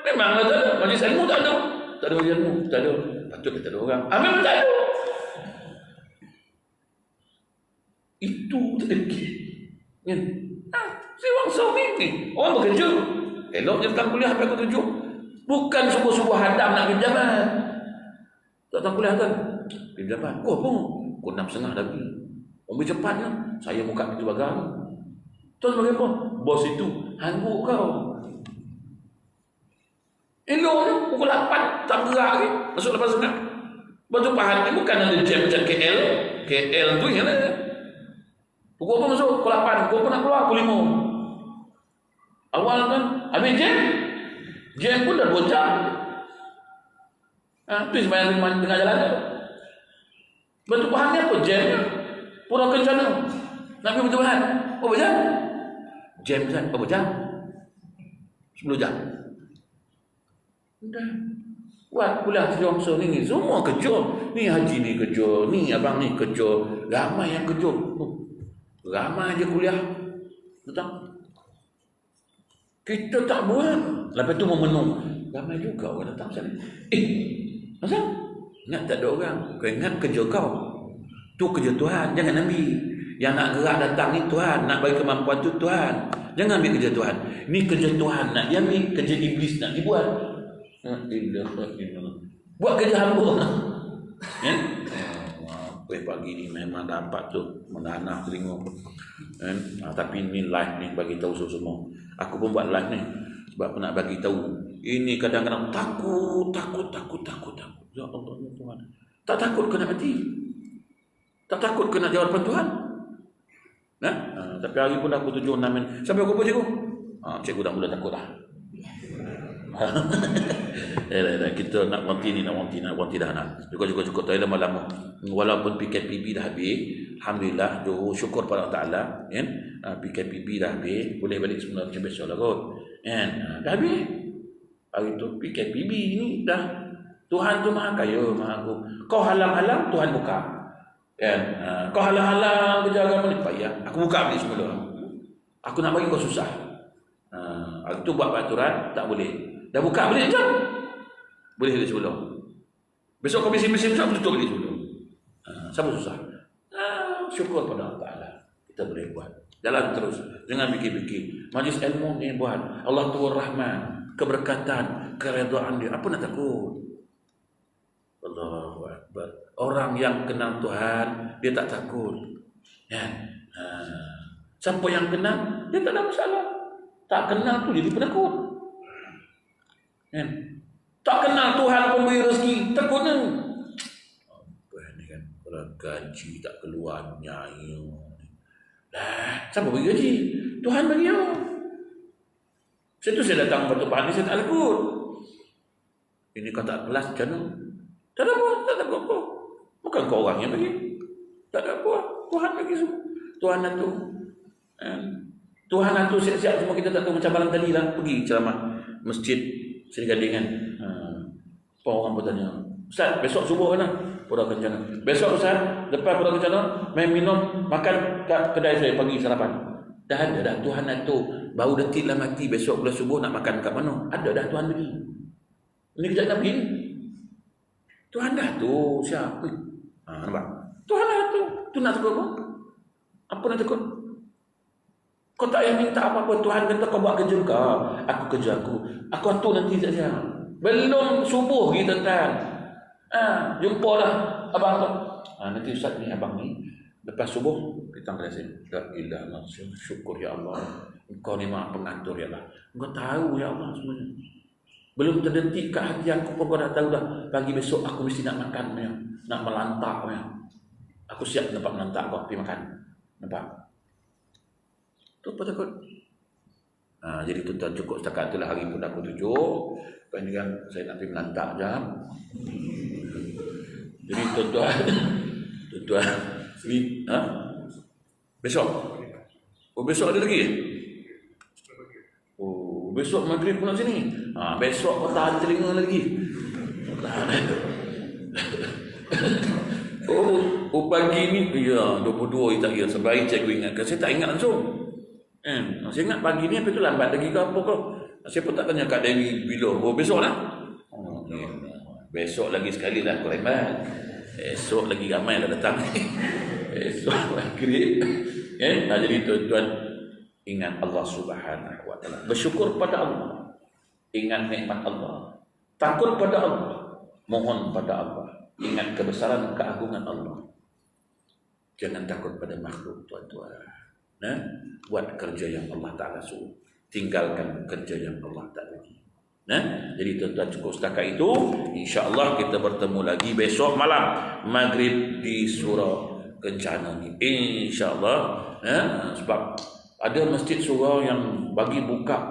Memanglah tak ada. Majlis ilmu tak ada. Tak ada ilmu, tak ada. Patut kita ada orang. Memang tak ada. Itu terkejut. Kan? Si Wangsa ni. Orang bekerja. Elok je datang kuliah sampai ke 7. Bukan subuh-subuh hadam nak pergi jabat. Tak datang kuliah kan? Pergi jabat. Kau apa? Kau 6.30 dah pergi. Ambil cepatnya. Saya buka pintu pagar. Tuan sebagai apa? Bos itu. Hangguk kau. Elok je, pukul 8 tak bergerak lagi, masuk lepas sunat. Batu Pahat ni bukan ada jam macam KL tu yang ada. Pukul apa masuk? Pukul 8, pukul apa nak keluar? Pukul 5. Awal kan, habis jam pun dah 2 jam. Tu sebenarnya tengah jalan tu. Batu Pahat ni apa jamnya? Pura Kencana. Nak pergi Batu Pahat, berapa jam? Jam kan, berapa jam? 10 jam. Dah buat pula Sri Wangsa ni semua kerja. Ni haji ni kerja, ni abang ni kerja, ramai yang kerja. Ramai je kuliah. Betul? Kita tak buat. Lepas tu memenung. Ramai juga orang datang sana. Masa? Ingat tak ada orang. Kau ingat kerja kau. Tu kerja Tuhan, jangan ambil. Yang nak gerak datang ni Tuhan, nak bagi kemampuan tu Tuhan. Jangan ambil kerja Tuhan. Ni kerja Tuhan nak diambil, kerja iblis nak dibuat. Buat kerja hamba. Pagi ni memang dapat tu menanah telinga. Tapi ni live ni bagi tahu semua. Aku pun buat live ni sebab aku nak bagi tahu. Ini kadang-kadang takut. Ya Allah Tuhan. Tak takut kena mati. Tak takut kena jawapan Tuhan. Tapi hari pun aku 7-6 sampai aku apa cikgu? Cikgu dah mula takut dah. Kita nak wanti dah nak. Cukup tak ada lama. Walaupun PKPB dah habis, alhamdulillah, syukur pada Allah Taala, kan? PKPB dah habis, boleh balik semula macam biasa lah kot. Kan? Dah habis. Hari tu PKPB ni dah. Tuhan tu Maha Kaya, Maha Agung. Kau halang-halang, Tuhan buka. Kan? Kau halang-halang kerja agama ni, payah. Aku buka balik semula. Aku nak bagi kau susah. Hari tu buat peraturan tak boleh. Dah buka balik je. Boleh balik sebelum. Besok kau bersih-bersih aku tutup balik sebelum. Siapa susah? Syukur pada Allah Ta'ala. kita boleh buat. Jalan terus, jangan fikir-fikir. Majlis ilmu ni buat. Allah tu Rahman, keberkatan, keredaan dia. Apa nak takut? Allahu Akbar. Orang yang kenal Tuhan, dia tak takut. Ya. Siapa yang kenal, dia tak ada masalah. Tak kenal tu jadi penakut. Ya. Tak kenal Tuhan pemberi rezeki, takutnya. Apa ni kan? Kalau gaji tak keluar, nyai. Siapa bagi gaji? Tuhan bagi aku. Situ saya datang batu pahat ni, saya tak takut. Ini kau tak kelas macam mana? Tak ada apa, tak ada apa. Bukan kau orang yang bagi. Tak ada apa, Tuhan bagi semua. Tuhan itu. Tuhan itu siap-siap semua, kita tak tahu. Macam malam tadi lah, pergi ceramah masjid Seri Gading kan. Apa orang bertanya, Ustaz, besok subuh kan? Pura Kencana. Besok Ustaz, lepas Pura Kencana, main minum, makan kat kedai saya pagi sarapan. Dah ada dah Tuhan itu. Baru detik lah mati, besok bulan subuh nak makan kat mana? Ada dah Tuhan bagi. Ini kejap nak pergi ni. Tuhan dah tu, siapa? Nampak? Tuhan dah tu. Tu nak takut apa? Apa nak takut? Kau tak payah minta apa-apa. Tuhan kata kau buat kerja kau. Aku kerja aku. Aku atur nanti saja. Belum subuh kita tuan. Jumpalah abang tu. Nanti Ustaz ni, abang ni. Lepas subuh, kita akan rasa. La ilaha illallah. Syukur ya Allah. Engkau ni maha pengatur ya Allah. Engkau tahu ya Allah semuanya. Belum terdetik kat hati aku pun kau dah tahu dah. Pagi besok aku mesti nak makan ya. Nak melantak ya. Aku siap nampak melantak kau pergi makan. Nampak? Tu apa takut? Jadi tuan-tuan cukup setakat itulah, hari pun aku tunjuk. Lepas ni kan saya nak pergi melantak jam. Jadi tuan-tuan besok? Oh besok ada lagi? Oh besok maghrib pun nak sini. Besok kau tahan telinga lagi. Oh pagi ni ya 22 tak kira. Sebaik cikgu ingatkan. Saya tak ingat langsung. Saya ingat pagi ni apa tu lambat lagi ke apa kau? Saya pun tak tanya Kak Dewi bila. Oh besok lah. Besok lagi sekali lah kau lambat. Esok lagi ramai dah datang. Esok maghrib. Jadi tuan-tuan, ingat Allah Subhanahu wa taala. Bersyukur pada Allah. Ingat nikmat Allah. Takut pada Allah. Mohon pada Allah. Ingat kebesaran keagungan Allah. Jangan takut pada makhluk tuan-tuan. Buat kerja yang Allah Ta'ala suruh. Tinggalkan kerja yang Allah tak bagi. Jadi tuan-tuan cukup setakat itu. InsyaAllah kita bertemu lagi besok malam maghrib di surau Kencana ni. InsyaAllah. Sebab ada masjid surau yang bagi buka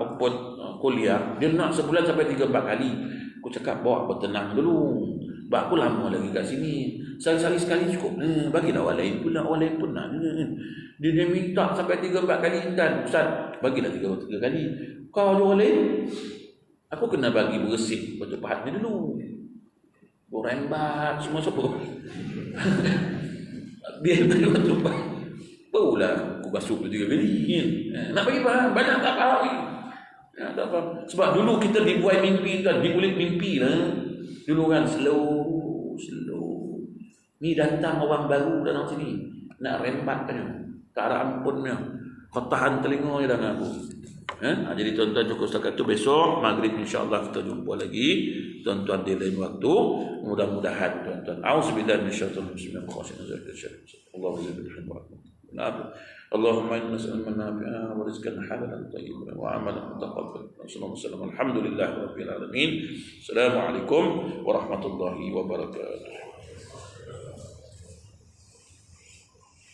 kuliah. Dia nak sebulan sampai 3-4 kali. Aku cakap bawa bertenang dulu. Sebab aku lama lagi kat sini. Sehari-hari sekali cukup. Bagilah orang lain pula. Orang lain pun nak. Dia minta sampai 3-4 kali. Dan Ustaz, bagilah 3 kali. Kau orang lain, aku kena bagi bersih batu pahat ni dulu. Berembat semua siapa. Dia bagi batu pahat. Barulah aku basuh 3 kali. Nak bagi apa? Banyak tak faham ni. Tak faham. Sebab dulu kita dibuai mimpi kan. Dikulit mimpi lah. Dulu kan slow. Ni datang orang baru dalam sini. Nak rembat kan. Tak ada ampunnya. Kau tahan telinga je dah dengan aku. Jadi tuan-tuan cukup setakat itu. Besok maghrib insyaAllah kita jumpa lagi. Tuan-tuan di lain waktu. Mudah-mudahan tuan-tuan. A'udzubillahi minasyaitonir rajim. Allahumma inna nas'aluka an-nafi'a wa rizqan halalan tayyiban wa 'amalan mutaqabbalan. Sallallahu alhamdulillahi rabbil alamin. Assalamualaikum warahmatullahi wabarakatuh.